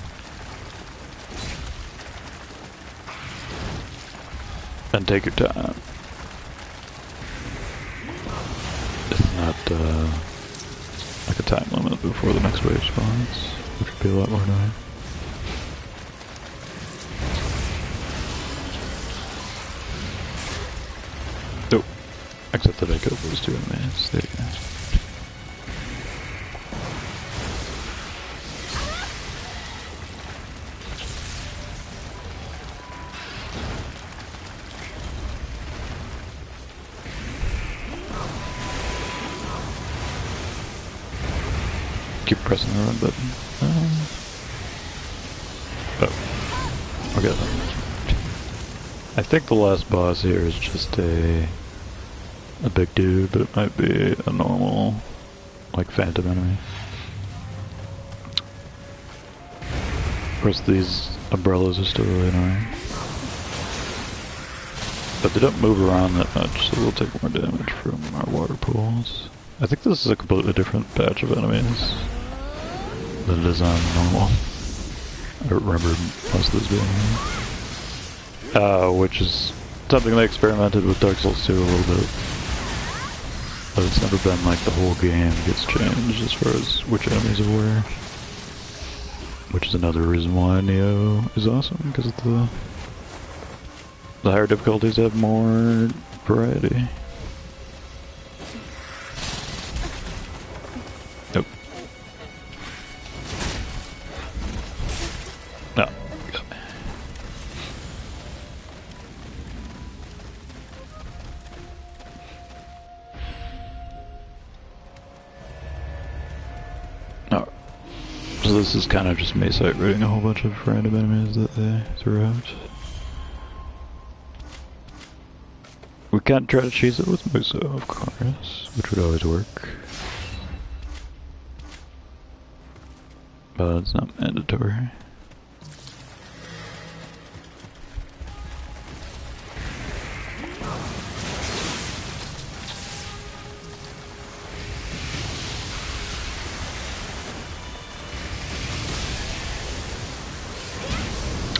And take your time. It's not like a time limit before the next wave spawns, which would be a lot more annoying. Nope. Except that I killed those two enemies. There you go. Keep pressing the run button. Oh. Okay. I think the last boss here is just a big dude, but it might be a normal, like, phantom enemy. Of course, these umbrellas are still really annoying. But they don't move around that much, so we'll take more damage from our water pools. I think this is a completely different batch of enemies than it is on normal. I don't remember most of this being here. Which is something they experimented with Dark Souls 2 a little bit. But it's never been like the whole game gets changed as far as which enemies are where. Which is another reason why Nioh is awesome, because of the higher difficulties have more variety. Nope. No. Alright. So this is kind of just me sight reading a whole bunch of random enemies that they threw out. We can't try to cheese it with Muso, of course, which would always work. But it's not mandatory.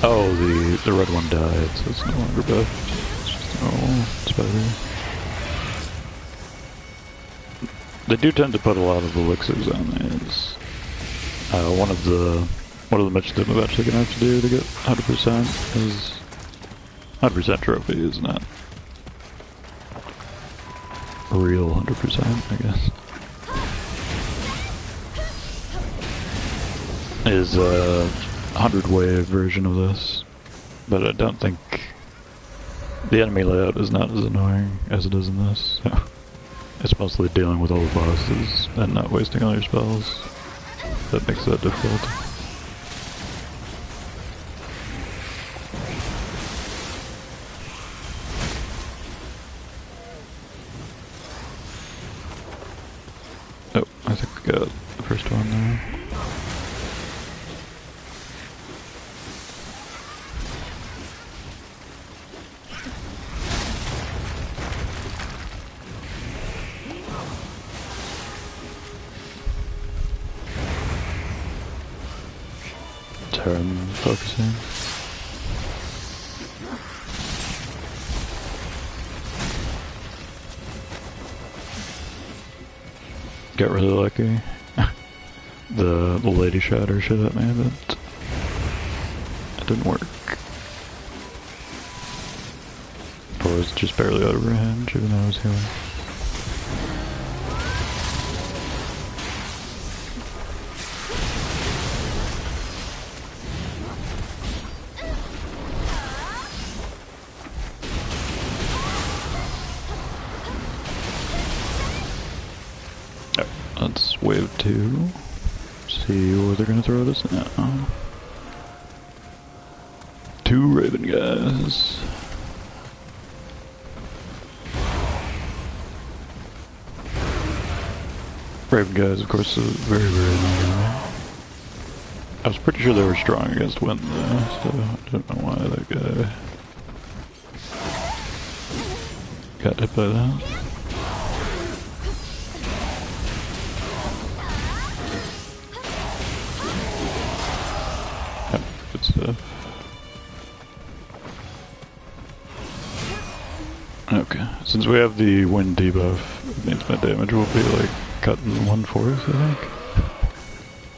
Oh, the red one died, so it's no longer buffed. It's just a normal spider. They do tend to put a lot of elixirs on these. One of the missions I'm eventually gonna have to do to get 100% is 100% trophy is not a real 100%, I guess. Is 100 wave version of this, but I don't think the enemy layout is not as annoying as it is in this. So it's mostly dealing with all the bosses and not wasting all your spells that makes that difficult. Oh, I think we got the first one there. Turn focusing. Got really lucky. the lady shot her shit at me, but it didn't work. Or was just barely out of range, even though I was healing. That's wave 2. See where they're gonna throw this now. 2 Raven guys. Raven guys, of course, are very, very annoying. I was pretty sure they were strong against wind though, so I don't know why that guy got hit by that. Good stuff. Okay, since we have the wind debuff, it means my damage will be like cut in 1/4, I think.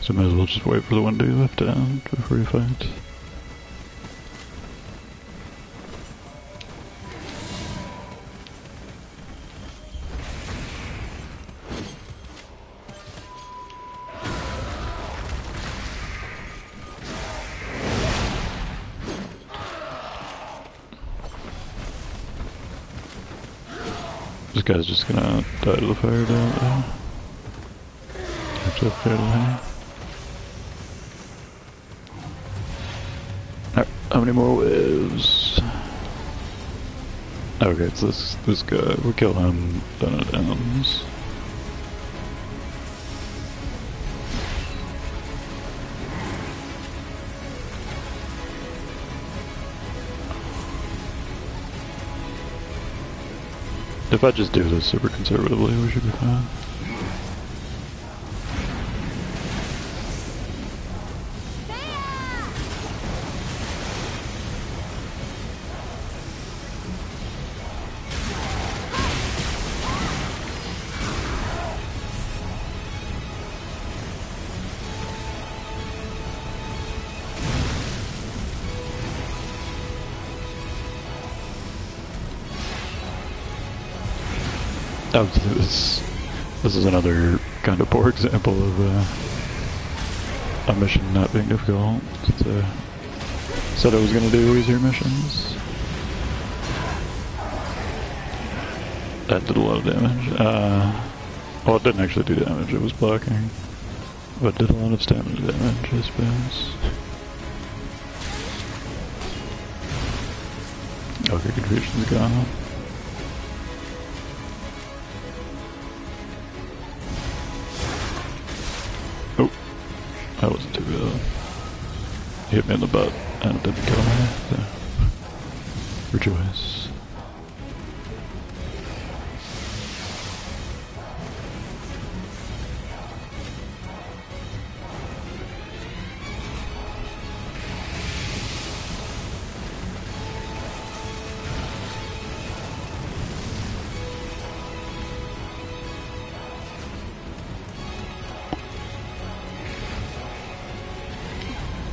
So might as well just wait for the wind debuff down before you fight. This guy's just gonna die to the fire down there. Actually, fair to me. Alright, how many more waves? Okay, it's this guy. We'll kill him, then it ends. If I just do this super conservatively, we should be fine. Oh, this is another kind of poor example of a mission not being difficult. Said I was going to do easier missions. That did a lot of damage. Well, it didn't actually do damage, it was blocking. But did a lot of stamina damage, I suppose. Okay, confusion's gone. That wasn't too bad. He hit me in the butt and it didn't kill me, so rejoice.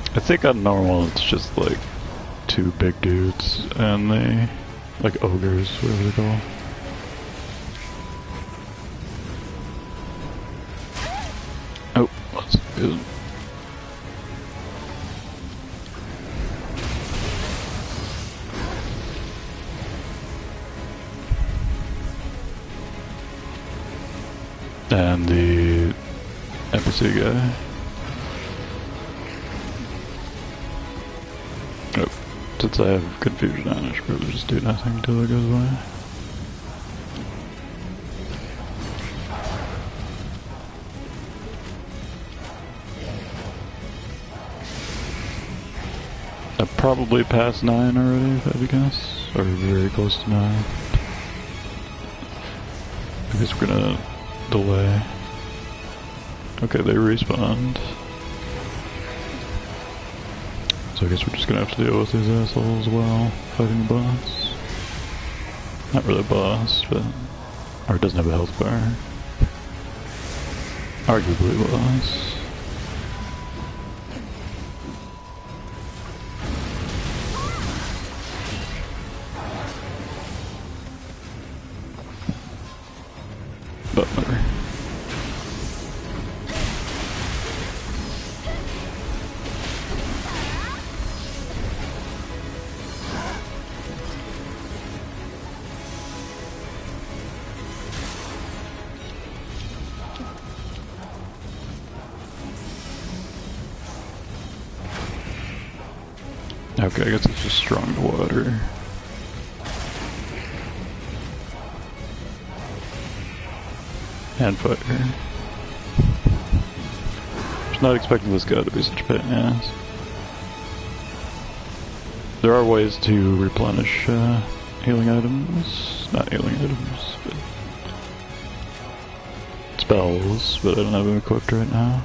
I think on normal it's just like two big dudes and they like ogres, whatever they call. Oh, that's good. And the NPC guy. Oh, since I have confusion on it, I should probably just do nothing until it goes away. I've probably passed 9 already, if I had to guess. Or very close to 9. I guess we're gonna delay. Okay, they respawned. So I guess we're just gonna have to deal with these assholes while fighting the boss. Not really a boss, but... or it doesn't have a health bar. Arguably a boss. But whatever. Okay, I guess it's just strong to water. And fire. I was not expecting this guy to be such a pain in the ass. There are ways to replenish healing items. Not healing items, but spells, but I don't have them equipped right now.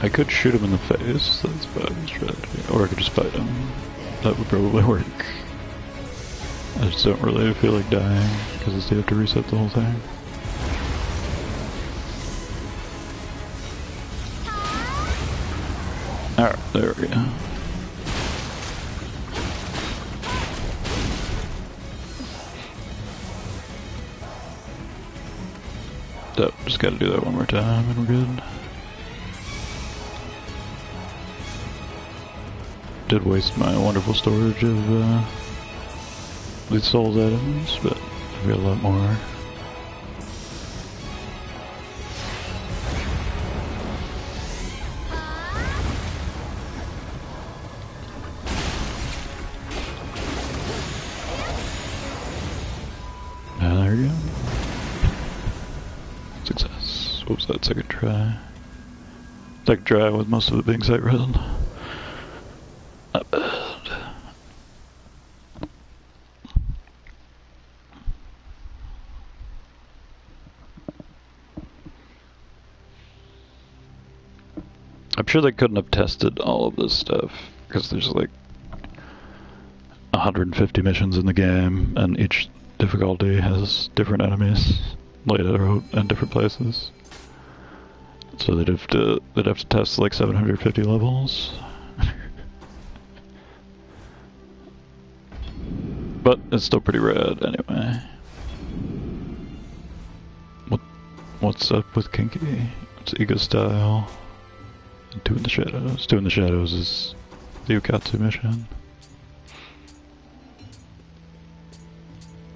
I could shoot him in the face, that's about his strategy. Or I could just fight him. That would probably work. I just don't really feel like dying, because you have to reset the whole thing. Alright, there we go. So, just gotta do that one more time and we're good. Did waste my wonderful storage of these souls items, but I've got a lot more. There we go. Success. What was that, second try? Second try with most of it being sight read. Not bad. I'm sure they couldn't have tested all of this stuff, because there's like 150 missions in the game, and each difficulty has different enemies laid out in different places. So they'd have to test like 750 levels. But it's still pretty rad anyway. What's up with Kinky? It's Ego Style. And Two in the Shadows. Two in the Shadows is the Okatsu mission.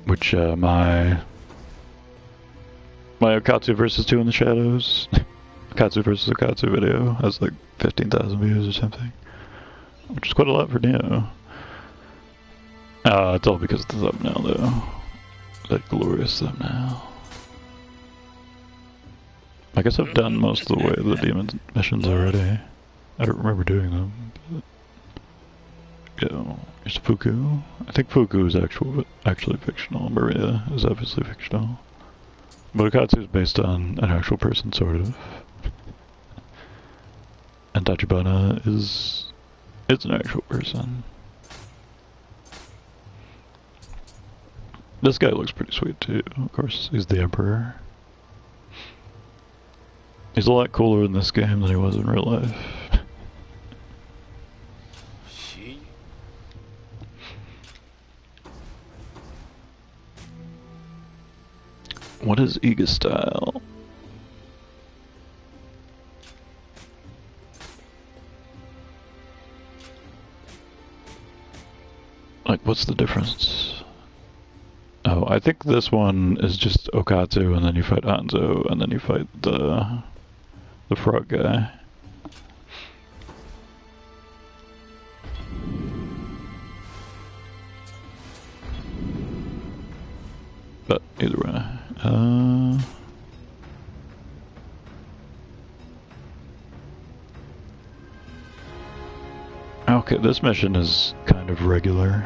Which my Okatsu versus Two in the Shadows Okatsu versus Okatsu video has like 15,000 views or something. Which is quite a lot for Nioh. It's all because of the thumbnail though. That glorious thumbnail. I guess I've done most of the way of the demon missions already. I don't remember doing them. But... Go. Here's Fuku. I think Fuku is actually fictional. Maria is obviously fictional. But Okatsu is based on an actual person, sort of. And Tachibana is an actual person. This guy looks pretty sweet too. Of course, he's the Emperor. He's a lot cooler in this game than he was in real life. What is Ego Style? Like, what's the difference? Oh, I think this one is just Okatsu, and then you fight Hanzo, and then you fight the frog guy. But either way, okay, this mission is kind of regular,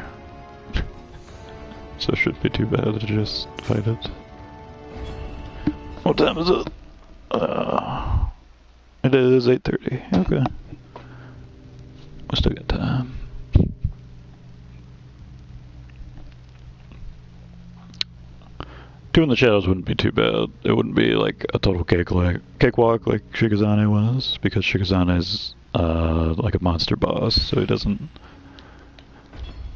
so it shouldn't be too bad to just fight it. What time is it? It is 8:30. Okay, we still got time. Two in the Shadows wouldn't be too bad. It wouldn't be like a total cakewalk like Shikazane was, because Shikazane is like a monster boss, so he doesn't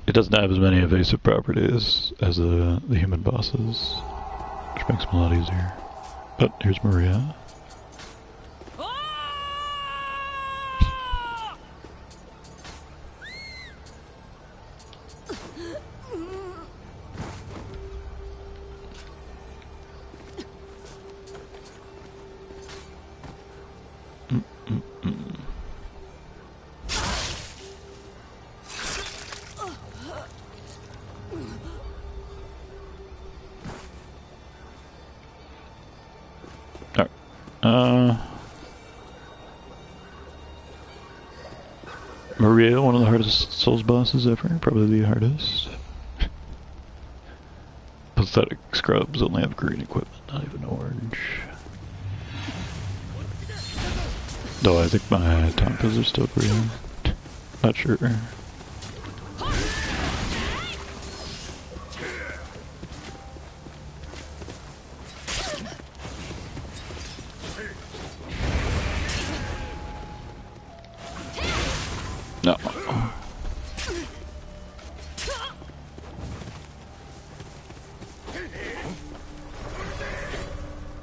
have as many evasive properties as the human bosses, which makes them a lot easier. But here's Maria. Maria, one of the hardest Souls bosses ever, probably the hardest. Pathetic scrubs only have green equipment, not even orange. Though I think my Tonfas are still green. Not sure. No.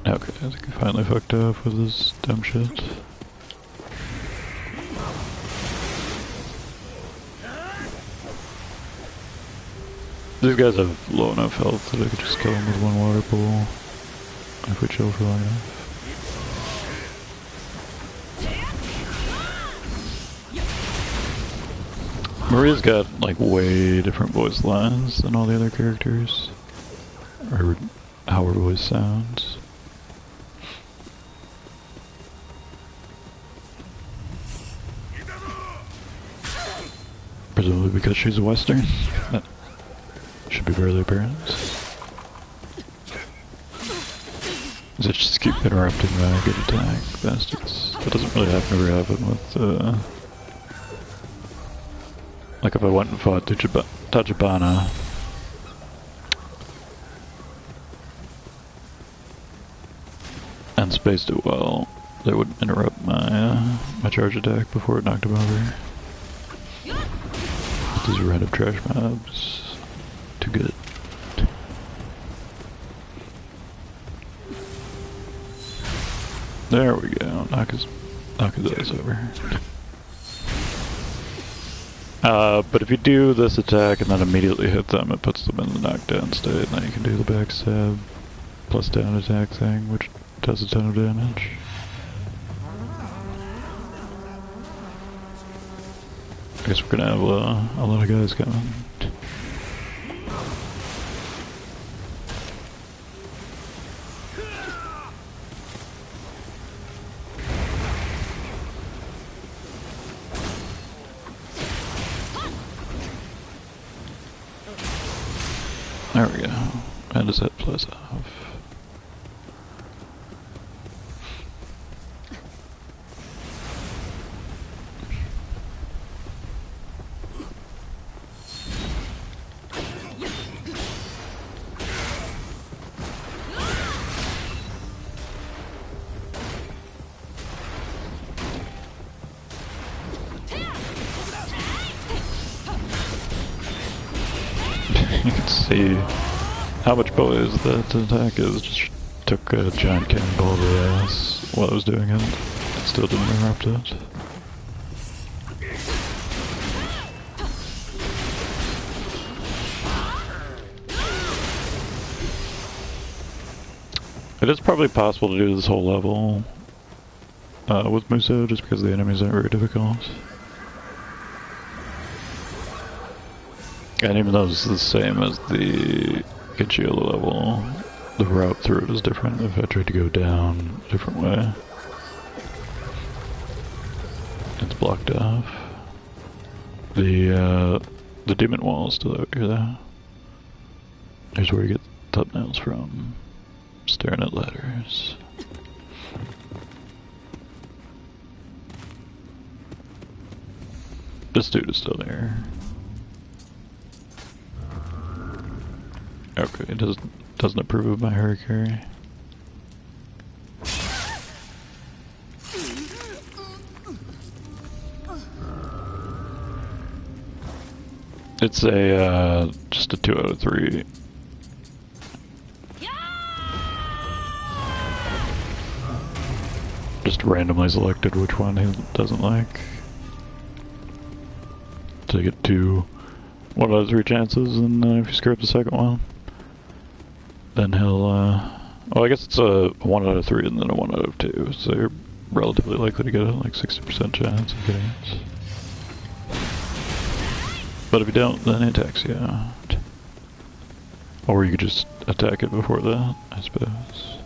Okay, I think I finally fucked up with this dumb shit. These guys have low enough health that I could just kill them with one water pool if we chill for long enough. Maria's got like way different voice lines than all the other characters, or how her voice sounds. Presumably because she's a Western. That should be fairly apparent. They just keep interrupting my good attack, bastards. That doesn't really ever happen with, like if I went and fought Tachibana, and spaced it well, they would interrupt my my charge attack before it knocked him over. These random trash mobs. Too good. There we go. Knock his ass over. But if you do this attack and then immediately hit them, it puts them in the knockdown state, and then you can do the backstab plus down attack thing, which does a ton of damage. I guess we're gonna have a lot of guys coming. There we go. How does that plus off? You can see how much poise that attack is. Just took a giant cannonball to the ass while I was doing it. It still didn't interrupt it. It is probably possible to do this whole level with Muso just because the enemies aren't very difficult. And even though it's the same as the Gachiola level, the route through it is different if I tried to go down a different way. It's blocked off. The demon wall is still out here though. Here's where you get thumbnails from. Staring at letters. This dude is still there. Okay, it doesn't approve of my hurricane. It's a just a 2 out of 3. Just randomly selected which one he doesn't like. So you get 1 out of 3 chances, and if you screw up the second one, then he'll, well, I guess it's a 1 out of 3 and then a 1 out of 2, so you're relatively likely to get a, like, 60% chance of getting it. But if you don't, then he attacks you out. Or you could just attack it before that, I suppose.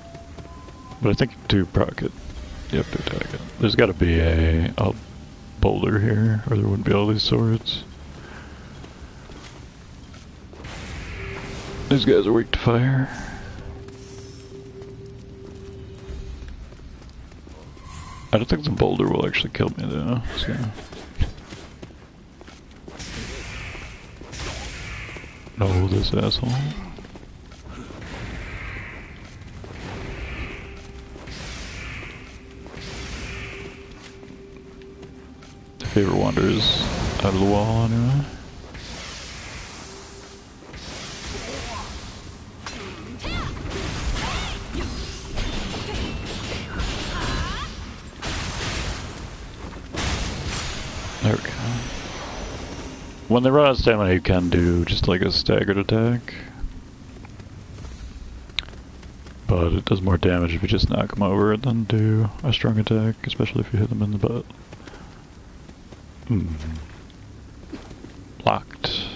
But I think to proc it, you have to attack it. There's gotta be a boulder here, or there wouldn't be all these swords. These guys are weak to fire. I don't think the boulder will actually kill me though, so. No, this asshole. If he ever wanders out of the wall anyway. There we go. When they run out of stamina, you can do just like a staggered attack. But it does more damage if you just knock them over than do a strong attack, especially if you hit them in the butt. Locked.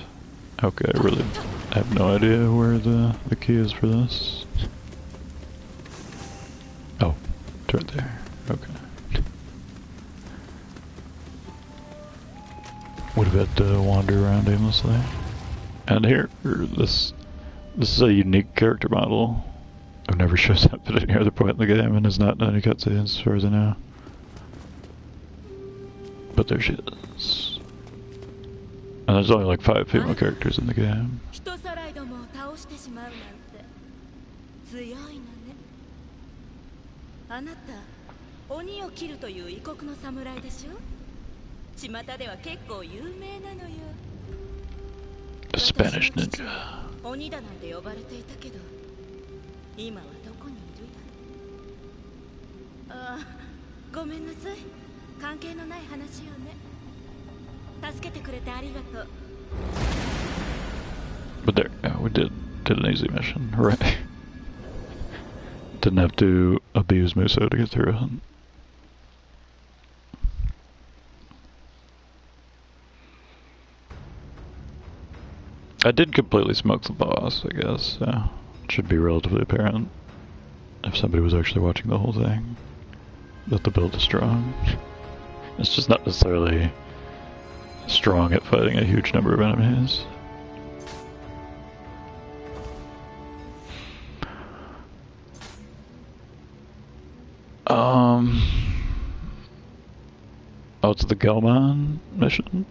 Okay, I really have no idea where the key is for this. Oh, it's right there. Okay. Would have had to wander around aimlessly. And here, this is a unique character model. It never shows up at any other point in the game and is not in any cutscenes as far as I know. But there she is. And there's only like 5 female characters in the game. 巷では結構有名なのよ。 A Spanish ninja. 鬼だなんて呼ばれていたけど、今はどこにいるや。ああ、ごめんなさい。関係のない話よね。助けてくれてありがとう。 But there, yeah, we did an easy mission, right? Didn't have to abuse Muso to get through it. I did completely smoke the boss, I guess, so it should be relatively apparent if somebody was actually watching the whole thing that the build is strong. It's just not necessarily strong at fighting a huge number of enemies. Oh, it's the Gelman mission?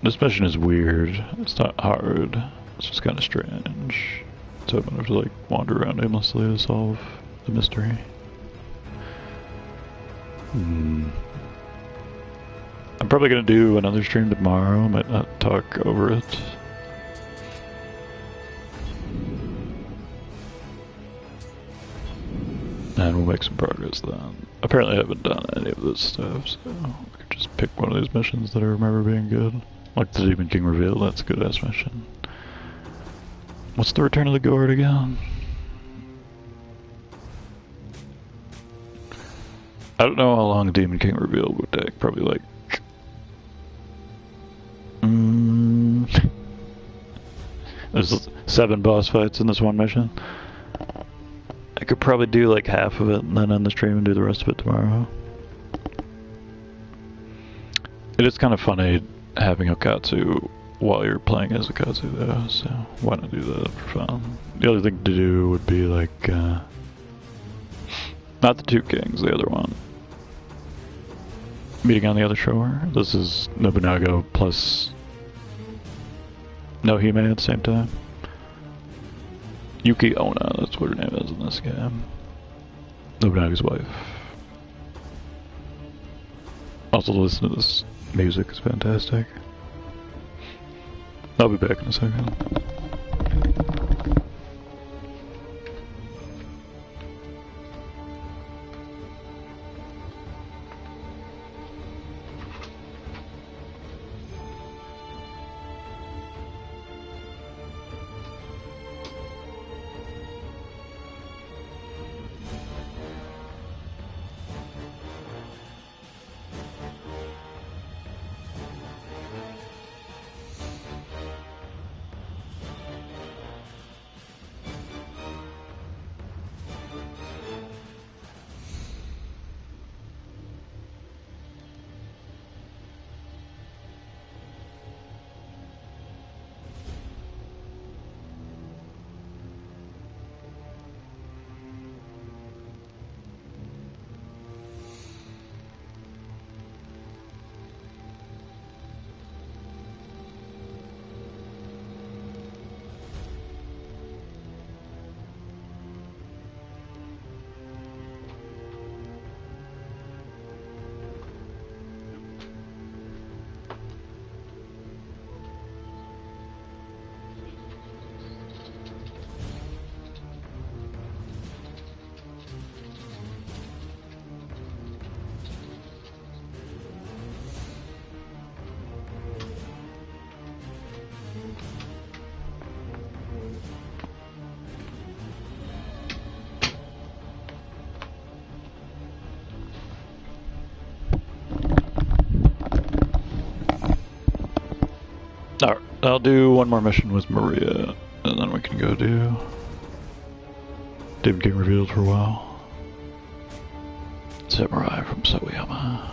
This mission is weird. It's not hard. It's just kind of strange. So I'm gonna have to like wander around aimlessly to solve the mystery. I'm probably gonna do another stream tomorrow. I might not talk over it. And we'll make some progress then. Apparently I haven't done any of this stuff, so I could just pick one of these missions that I remember being good. Like the Demon King reveal, that's a good ass mission. What's the Return of the Gourd again? I don't know how long Demon King reveal would take, probably like... There's 7 boss fights in this one mission. I could probably do like half of it and then end the stream and do the rest of it tomorrow. It is kind of funny having Okatsu while you're playing as Okatsu though, so why not do that for fun? The other thing to do would be like, not the 2 kings, the other one. Meeting on the other shore. This is Nobunaga plus Nohime at the same time. Yuki Onna, that's what her name is in this game. Nobunaga's wife. Also listen to this music, it's fantastic. I'll be back in a second. I'll do one more mission with Maria, and then we can go do Demon King revealed for a while. Samurai from Sawayama.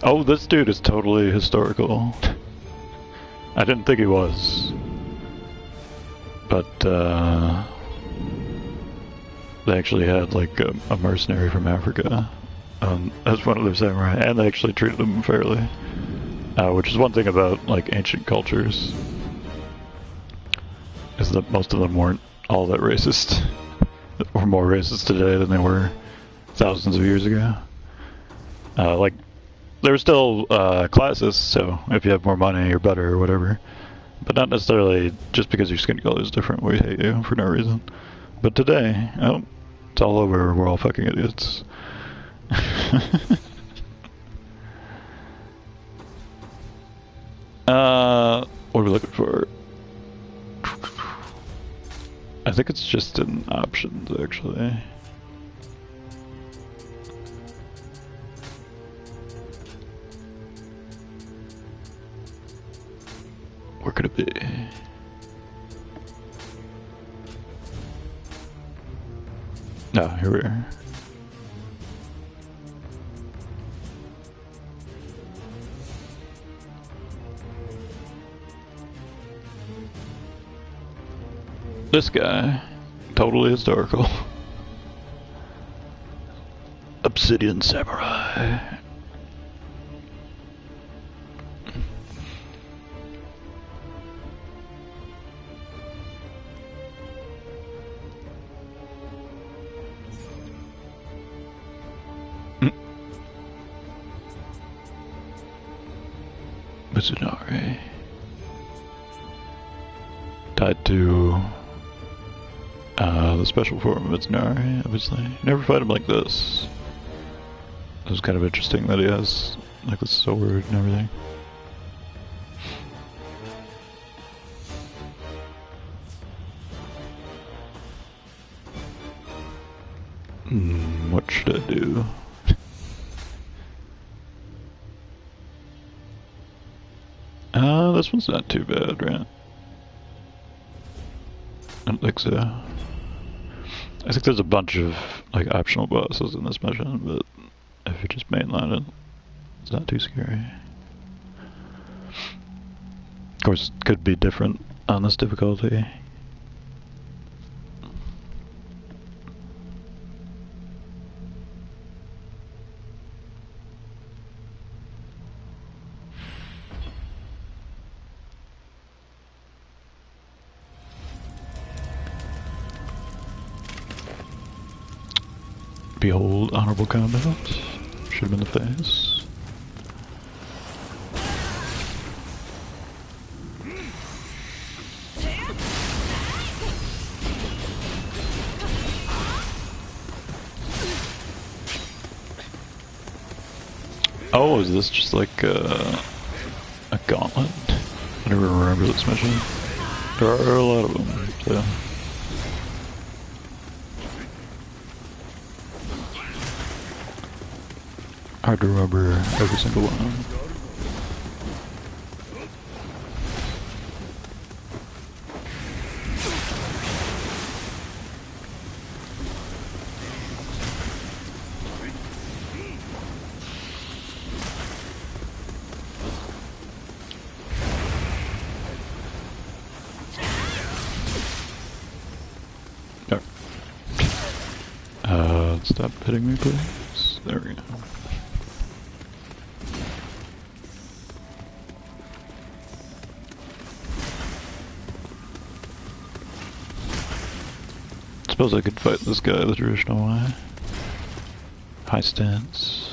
Oh, this dude is totally historical. I didn't think he was. But, they actually had, like, a mercenary from Africa as one of their samurai, and they actually treated him fairly. Which is one thing about, like, ancient cultures, is that most of them weren't all that racist. Or more racist today than they were thousands of years ago. Like, there were still classists, so if you have more money, you're better or whatever. But not necessarily just because your skin color is different, we hate you for no reason. But today, oh, it's all over, we're all fucking idiots. What are we looking for? I think it's just in options, actually. Where could it be? No, here we are. This guy, totally historical. Obsidian Samurai. Mitsunari. Tied to the special form of Mitsunari, obviously. Never fight him like this. It was kind of interesting that he has like the sword and everything. What should I do? This one's not too bad, right? I don't think so. I think there's a bunch of like optional bosses in this mission, but if you just mainline it, it's not too scary. Of course, it could be different on this difficulty. Behold, honorable combat. Should have been the face. Oh, is this just like a gauntlet? I never remember this mission. There are a lot of them, so. Hard to remember every single one. Stop hitting me, please. There we go. Suppose I could fight this guy the traditional way. High stance.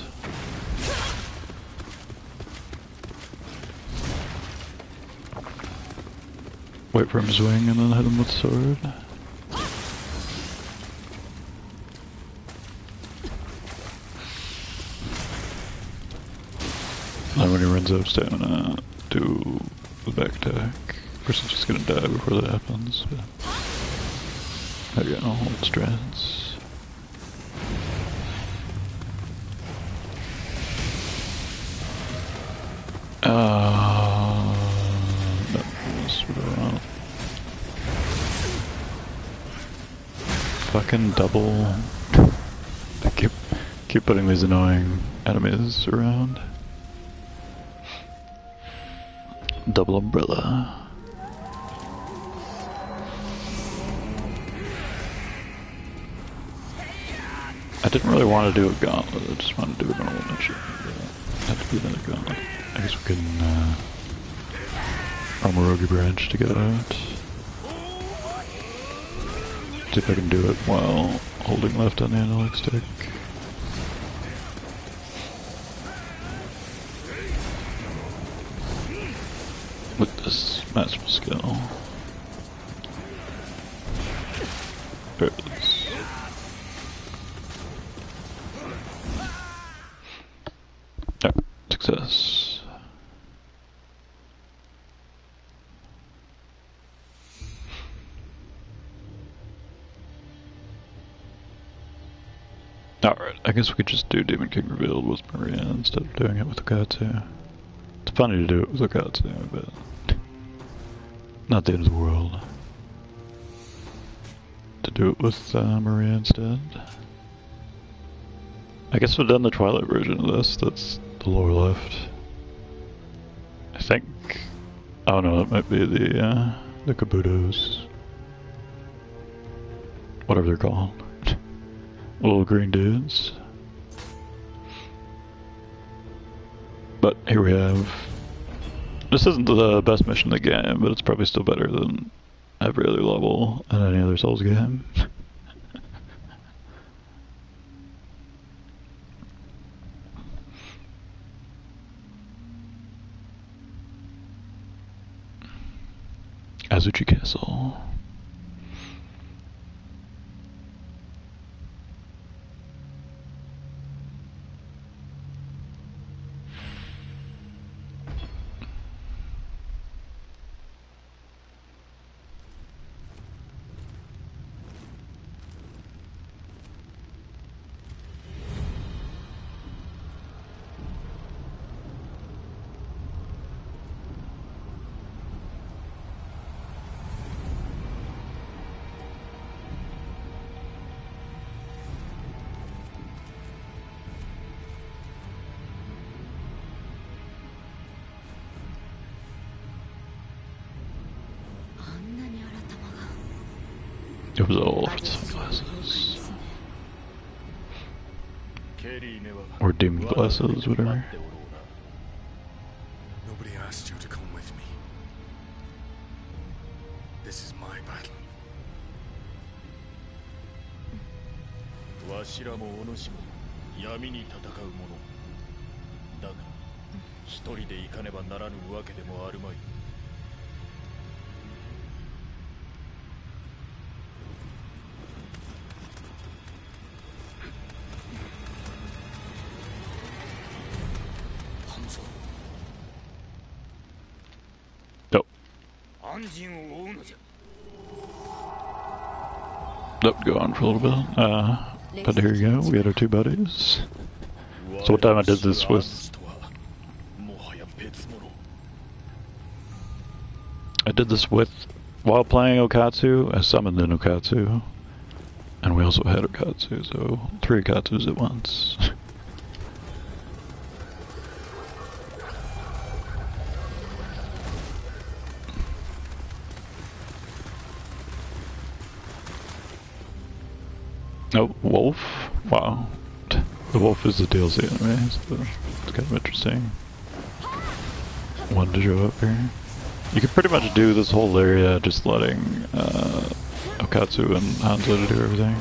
Wait for him to swing and then hit him with the sword. Then when he runs out of stamina, do the back attack. Of course he's just gonna die before that happens, but... There you go, hold strands. No. fucking double. I keep putting these annoying enemies around. Double umbrella. I didn't really want to do a gauntlet, I just wanted to do a normal mission. Have to do another gauntlet. I guess we can Armorogi branch to get out. See if I can do it while holding left on the analog stick. With this master skill. There it is. Oh, success. Alright, I guess we could just do Demon King Revealed with Maria instead of doing it with Okatsu. It's funny to do it with Okatsu, but not the end of the world. To do it with Maria instead. I guess we've done the Twilight version of this, that's the lower left. I think. Oh no, that might be the Kabutos. Whatever they're called. Little green dudes. But here we have. This isn't the best mission in the game, but it's probably still better than every other level in any other Souls game. Azuchi Castle. It was all for sunglasses. Or demon glasses, whatever. Nobody asked you to come with me. This is my battle. わしらもお主も闇に戦う者。だが一人で行かねばならぬわけでもあるまい。Nope, go on for a little bit. But here you go, we got our two buddies. So what time I did this with... I did this with... While playing Okatsu, I summoned in Okatsu. And we also had Okatsu, so 3 Okatsus at once. Oh, wolf? Wow. The wolf is the DLC enemy, so it's kind of interesting. One to show up here. You could pretty much do this whole area just letting Okatsu and Hanzo do everything.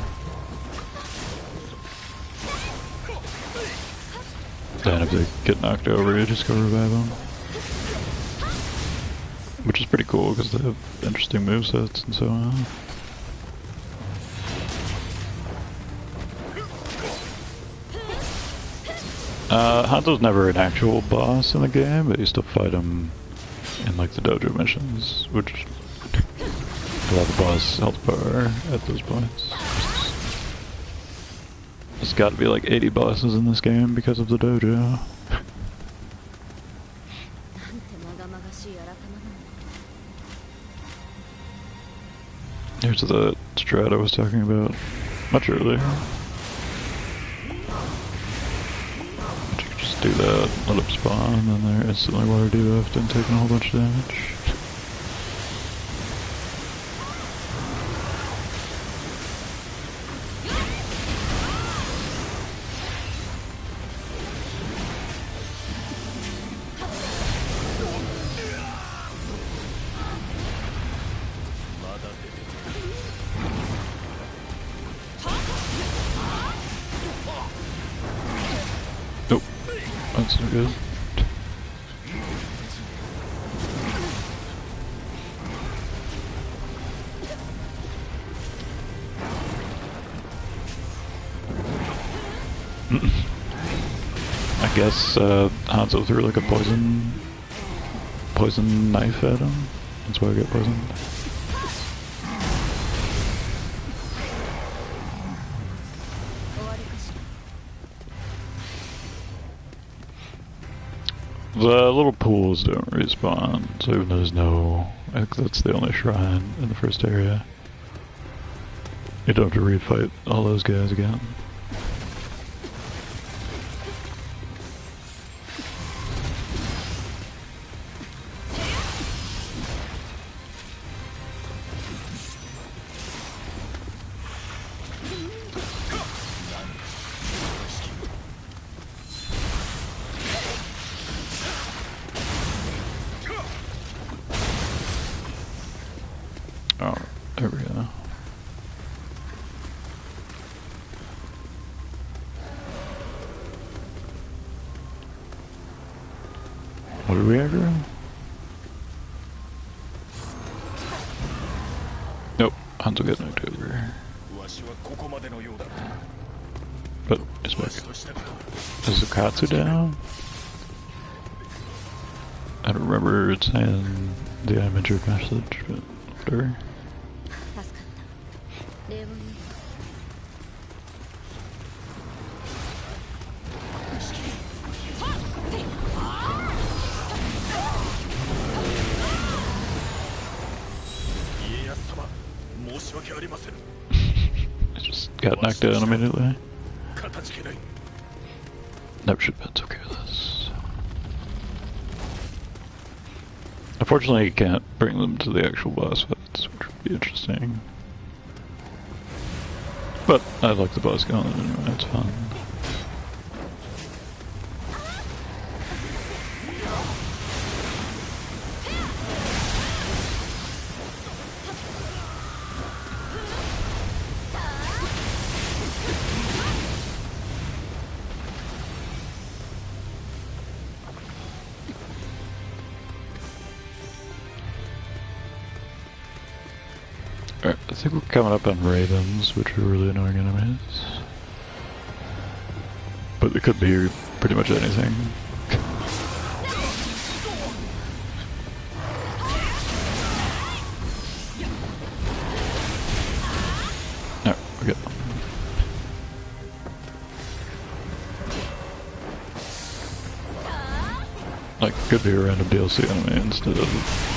Then if they get knocked over, you just go revive them. Which is pretty cool because they have interesting movesets and so on. Hanzo's never an actual boss in the game, but you still fight him in like the dojo missions, which allow the boss health bar at those points. There's got to be like 80 bosses in this game because of the dojo. Here's the strat I was talking about. much earlier. But you could just do that, let up spawn, and then they're instantly water debuffed and taking a whole bunch of damage. Nope, that's no good. I guess Hanzo threw like a poison knife at him. That's why I got poisoned. The little pools don't respawn, so even though there's no... I think that's the only shrine in the first area. You don't have to refight all those guys again. Oh, there we go. What did we aggro? Nope, Hanzo got knocked over. But it's back. Is Okatsu down? I don't remember it saying the image or message, but whatever. I just got knocked down immediately. Never should have been so careless. Unfortunately, you can't bring them to the actual boss fights, which would be interesting. But I like the boss going anyway, it's fun. Alright, I think we're coming up on ravens, which are really annoying enemies. But it could be pretty much anything. No, we're good. Like, could be a random DLC enemy instead of...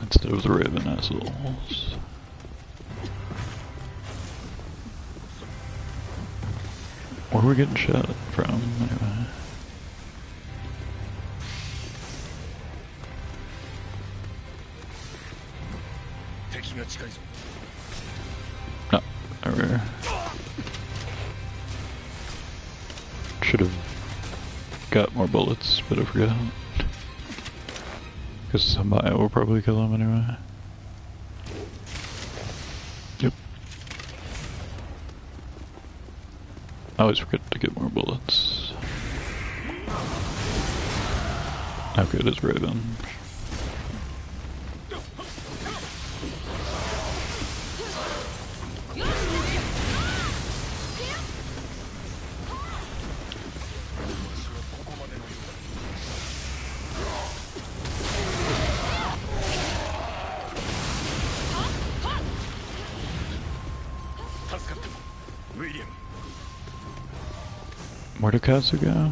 instead of the raven assholes. Where are we getting shot from, anyway? No, over. Should have got more bullets, but I forgot. Because somebody will probably kill him anyway. Yep. I always forget to get more bullets. How good is Raven? Where'd Okatsu go?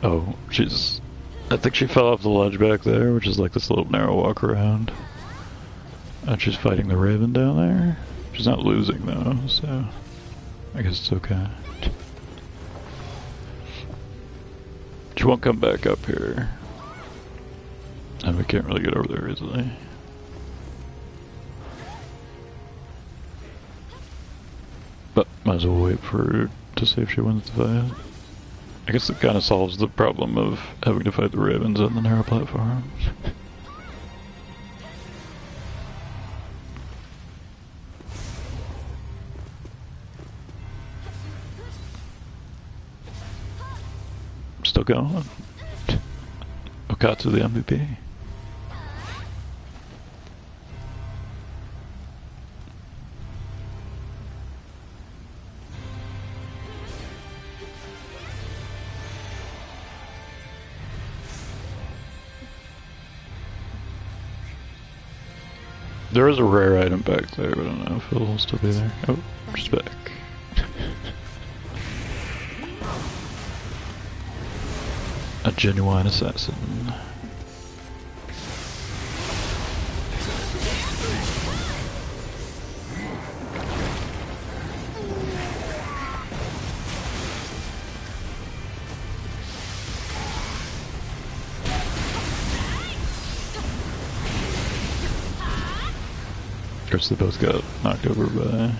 Oh, she's... I think she fell off the ledge back there, which is like this little narrow walk around. And she's fighting the Raven down there. She's not losing though, so... I guess it's okay. She won't come back up here. And we can't really get over there easily. But might as well wait for her to see if she wins the fight. I guess it kind of solves the problem of having to fight the Ravens on the narrow platforms. Still going. Okatsu the MVP. There is a rare item back there, but I don't know if it'll still be there. Oh, she's back. A genuine assassin. Of course, they both got knocked over by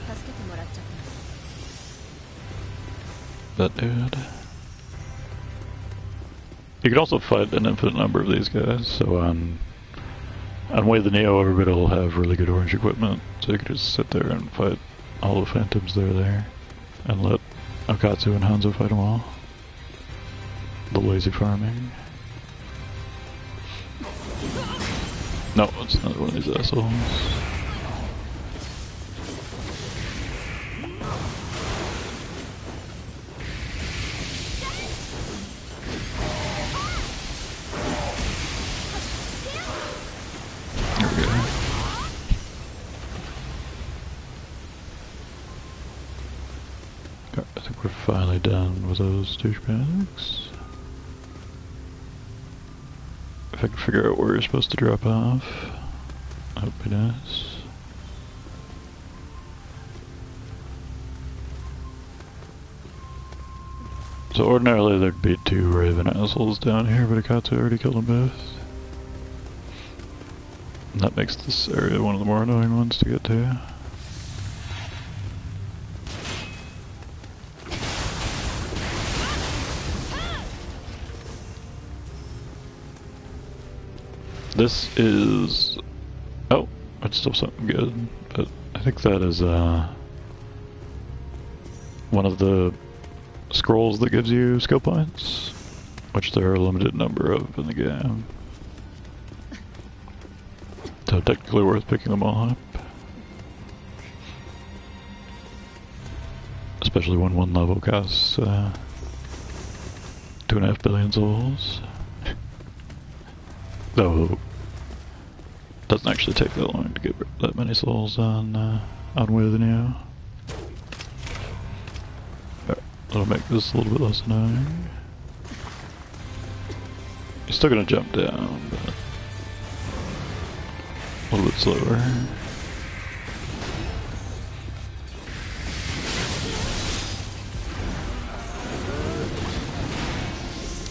that dude. You can also fight an infinite number of these guys, so on Way of the Nioh, everybody will have really good orange equipment, so you can just sit there and fight all the phantoms that are there, and let Okatsu and Hanzo fight them all. The lazy farming. No, it's another one of these assholes. I think we're finally done with those douchebags. If I can figure out where you're supposed to drop off, that would be nice. So ordinarily there'd be two Raven assholes down here, but Okatsu already killed them both. And that makes this area one of the more annoying ones to get to. This is... oh, it's still something good, but I think that is one of the scrolls that gives you skill points, which there are a limited number of in the game. So technically worth picking them all up. Especially when one level costs 2.5 billion souls. Though, doesn't actually take that long to get that many souls on Way of the Nioh. That'll make this a little bit less annoying. You're still gonna jump down, but a little bit slower.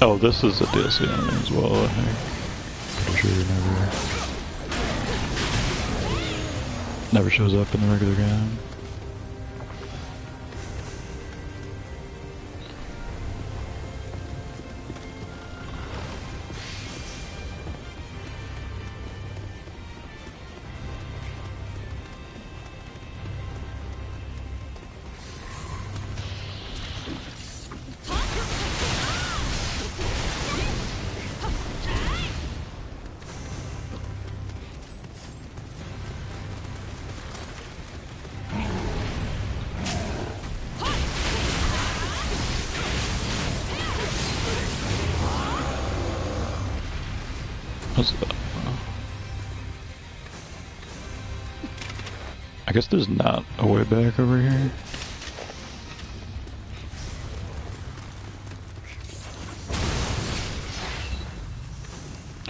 Oh, this is a DLC enemy as well, I think. Pretty sure it never shows up in the regular game. What's that? I guess there's not a way back over here.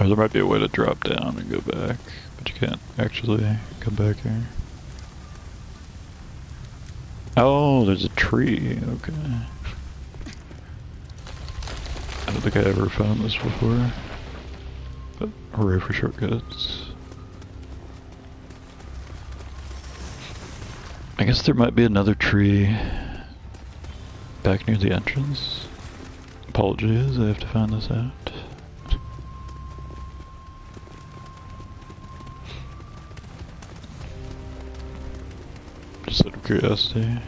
Or there might be a way to drop down and go back, but you can't actually come back here. Oh, there's a tree, okay. I don't think I ever found this before. But hooray for shortcuts. I guess there might be another tree back near the entrance. Apologies, I have to find this out. Just out of curiosity.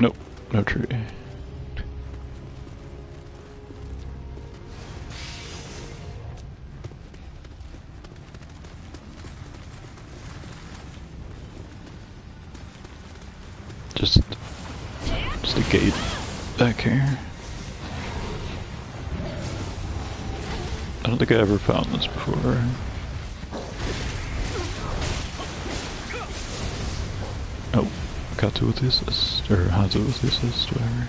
Nope, no tree. Just a gate back here. I don't think I ever found this before. Oh, Okatsu with the assist, or Hanzo with the assist, whatever.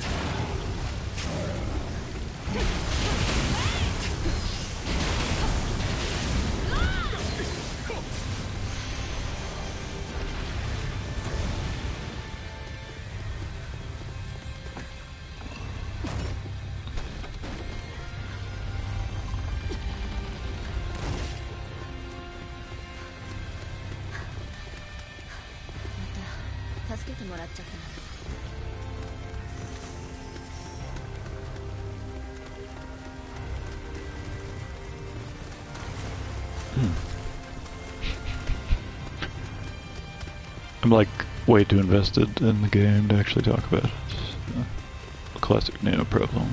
I'm like way too invested in the game to actually talk about it. A classic Nioh problem.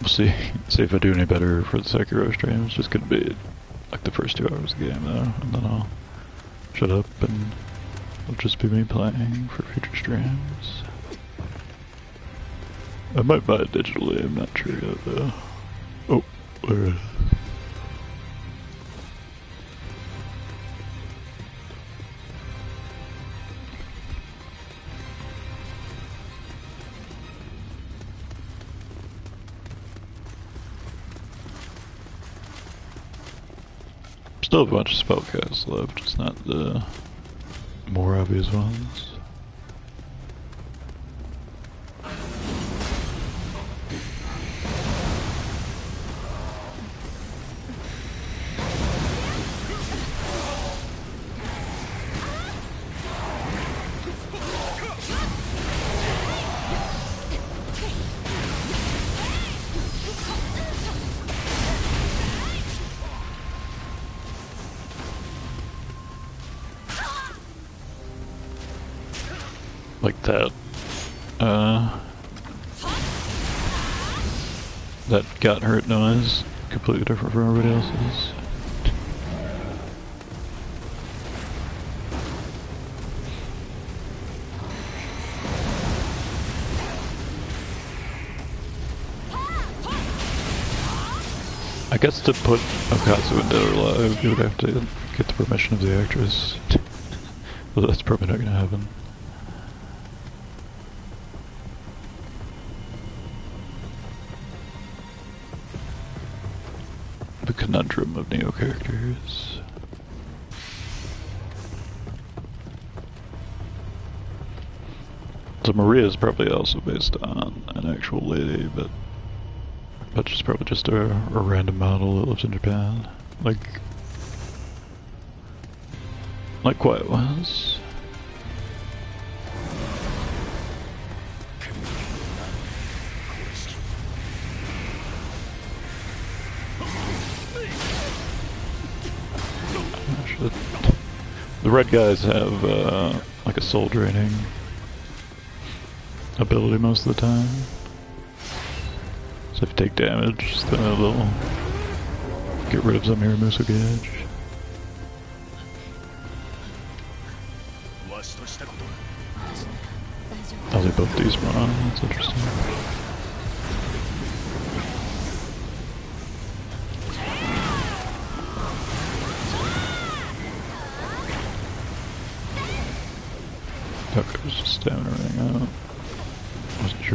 We'll see if I do any better for the Sekiro stream. It's just gonna be like the first 2 hours of the game though, and then I'll shut up and it'll just be me playing for future streams. I might buy it digitally, I'm not sure yet though. Oh, there it is. Still have a bunch of spellcasts left, just not the more obvious ones. Like that, that got hurt noise, completely different from everybody else's. I guess to put Okatsu in Dead or Alive, you would have to get the permission of the actress. Well, that's probably not gonna happen. The conundrum of Nioh characters. So Maria is probably also based on an actual lady, but she's probably just a random model that lives in Japan, like Quiet was. The red guys have like a soul draining ability most of the time. So if you take damage, then it'll get rid of some of your Muso gauge. Oh, they both despawn, that's interesting.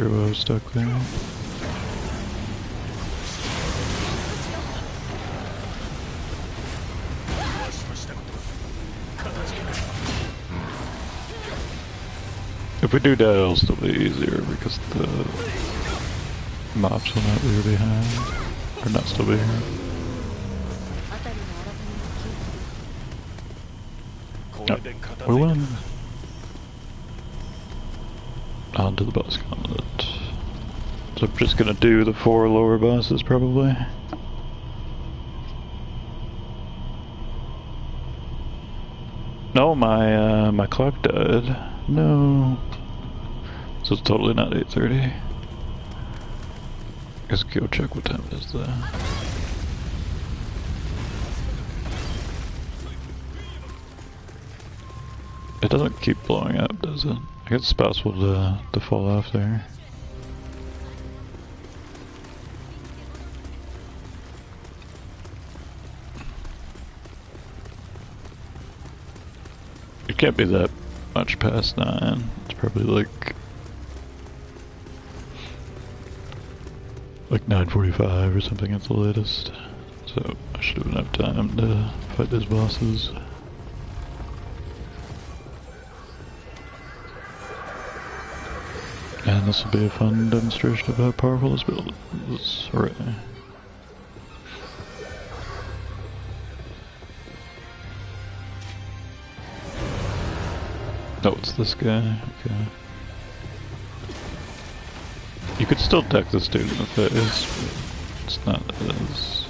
sure why I was stuck there. If we do that, it'll still be easier because the mobs will not leave behind. Or not still be here. Yep, we win. On to the boss gauntlet. So I'm just gonna do the 4 lower bosses probably. No, my clock died. No. So it's totally not 8:30. Let's go check what time it is though. It doesn't keep blowing up, does it? I guess it's possible to fall off there. It can't be that much past 9. It's probably like 9:45 or something at the latest. So I should have enough time to fight those bosses. And this will be a fun demonstration of how powerful this build is. Hooray. Oh, it's this guy. Okay. You could still deck this dude in the face, but it's not as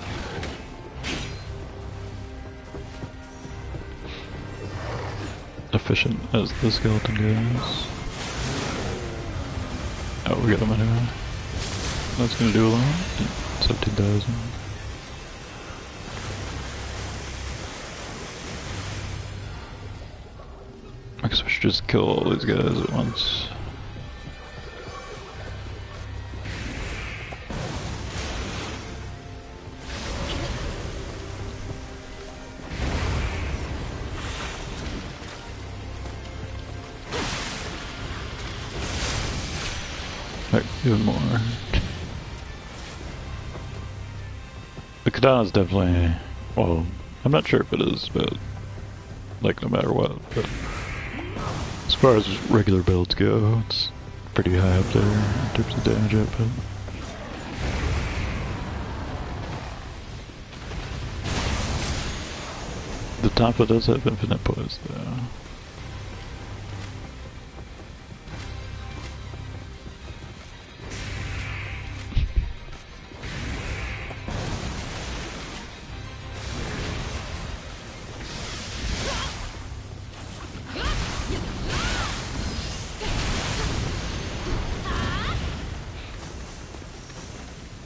efficient as the skeleton guys. Oh, we got him anyway. That's gonna do a lot. 17,000. I guess we should just kill all these guys at once. Like, even more. The katana's definitely, well, I'm not sure if it is, but like no matter what, but as far as regular builds go, it's pretty high up there in terms of damage output. The Tonfa does have infinite poise though.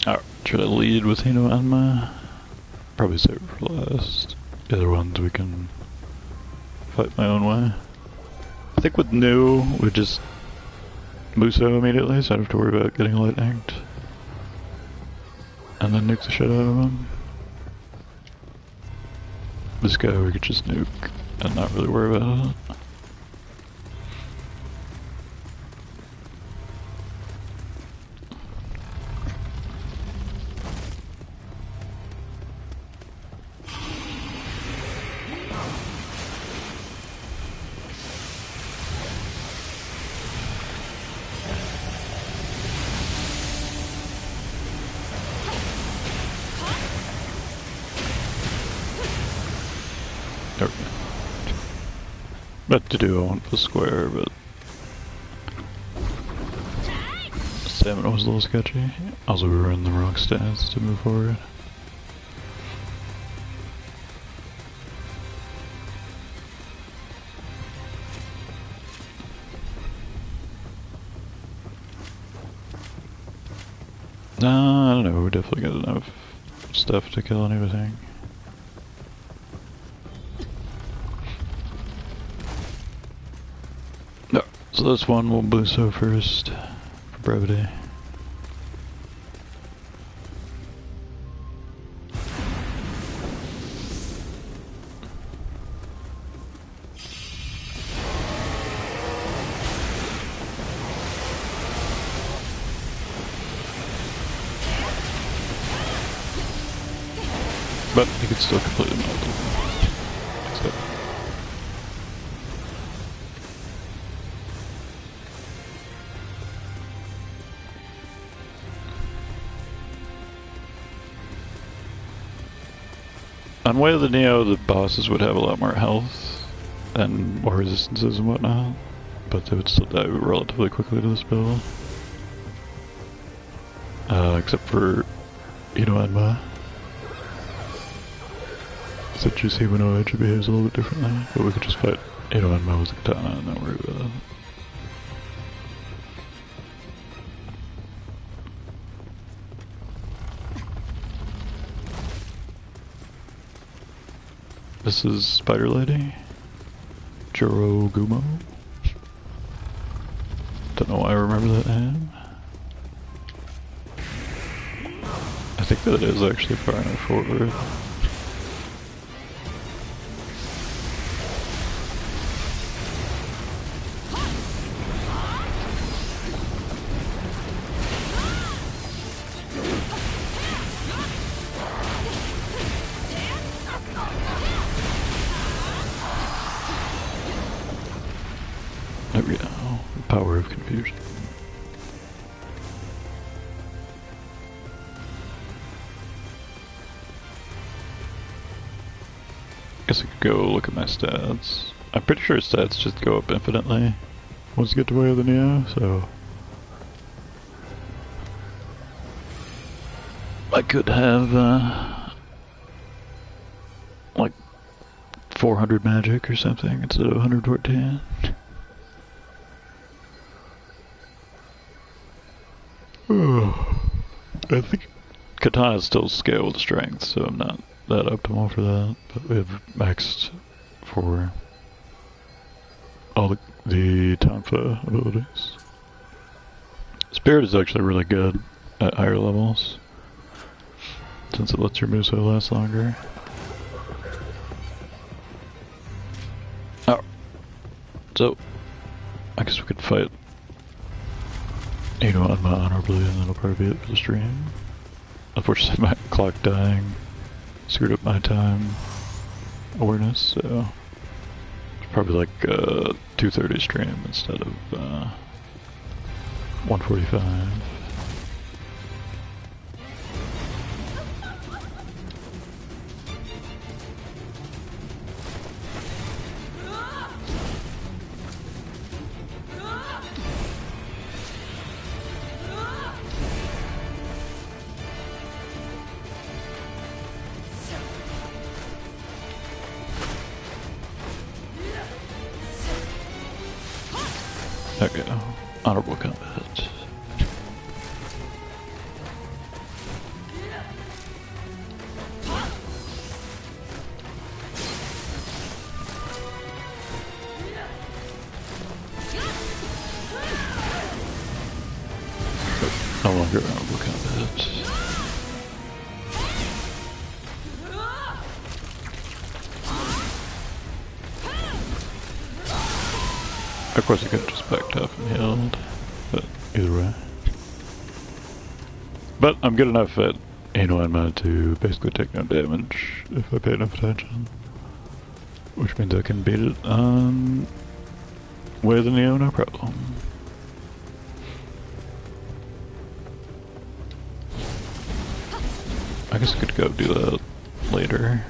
Alright, should I lead with Nioh and Anma? Probably save it for last. The other ones we can fight my own way. I think with Nioh, we just Muso immediately, so I don't have to worry about getting lightninged. And then nuke the shit out of him. This guy we could just nuke and not really worry about it. What to do, I want the square, but stamina was a little sketchy. Also, we were in the wrong stance to move forward. Nah, I don't know, we definitely got enough stuff to kill anything. No, so this one we'll Buso first, for brevity. But you could still completely melt it. So. On Way of the Nioh, the bosses would have a lot more health and more resistances and whatnot, but they would still die relatively quickly to this build. Except for Inoanma. Except you see when Oechi behaves a little bit differently, but we could just fight Inoanma with a katana and not worry about it. This is Spider Lady. Jorogumo. Don't know why I remember that name. I think that is actually far enough forward. There we go. The power of confusion. Guess I could go look at my stats. I'm pretty sure stats just go up infinitely once you get to Way of the Nioh, so I could have like 400 magic or something instead of 114. I think katana still scale with strength, so I'm not that optimal for that, but we have maxed for all the Tonfa abilities. Spirit is actually really good at higher levels, since it lets your Muso last longer. Oh, so I guess we could fight Inoanma honorably, and that'll probably be it for the stream. Unfortunately, my clock dying screwed up my time awareness, so it's probably like 2:30 stream instead of 1:45. Okay, honorable combat. No longer honorable combat. Of course I could have just backed up and healed, but either way. But I'm good enough at Inoanma to basically take no damage if I pay enough attention. Which means I can beat it on Way of the Nioh, no problem. I guess I could go do that later.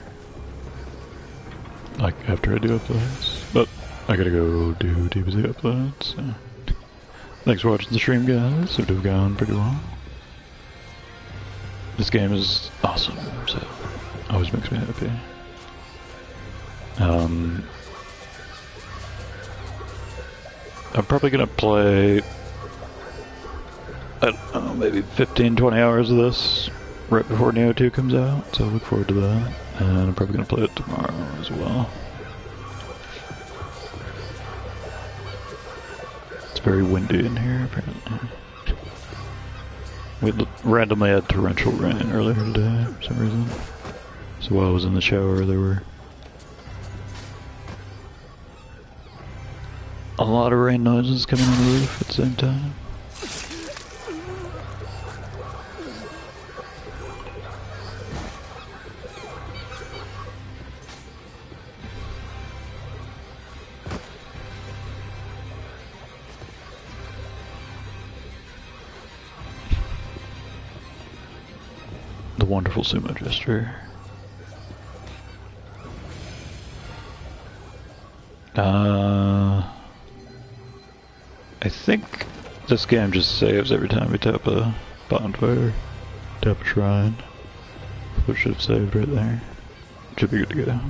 Like after I do uploads. But I gotta go do DBZ uploads, so. Thanks for watching the stream, guys. Seemed to have gone pretty well. This game is awesome, so always makes me happy. I'm probably gonna play, I don't know, maybe 15-20 hours of this right before Nioh 2 comes out, so I look forward to that. And I'm probably gonna play it tomorrow as well. It's very windy in here, apparently. We randomly had torrential rain earlier today for some reason. So while I was in the shower, there were a lot of rain noises coming on the roof at the same time. The wonderful sumo gesture. I think this game just saves every time we tap a bonfire, tap a shrine. So it should have saved right there. Should be good to go.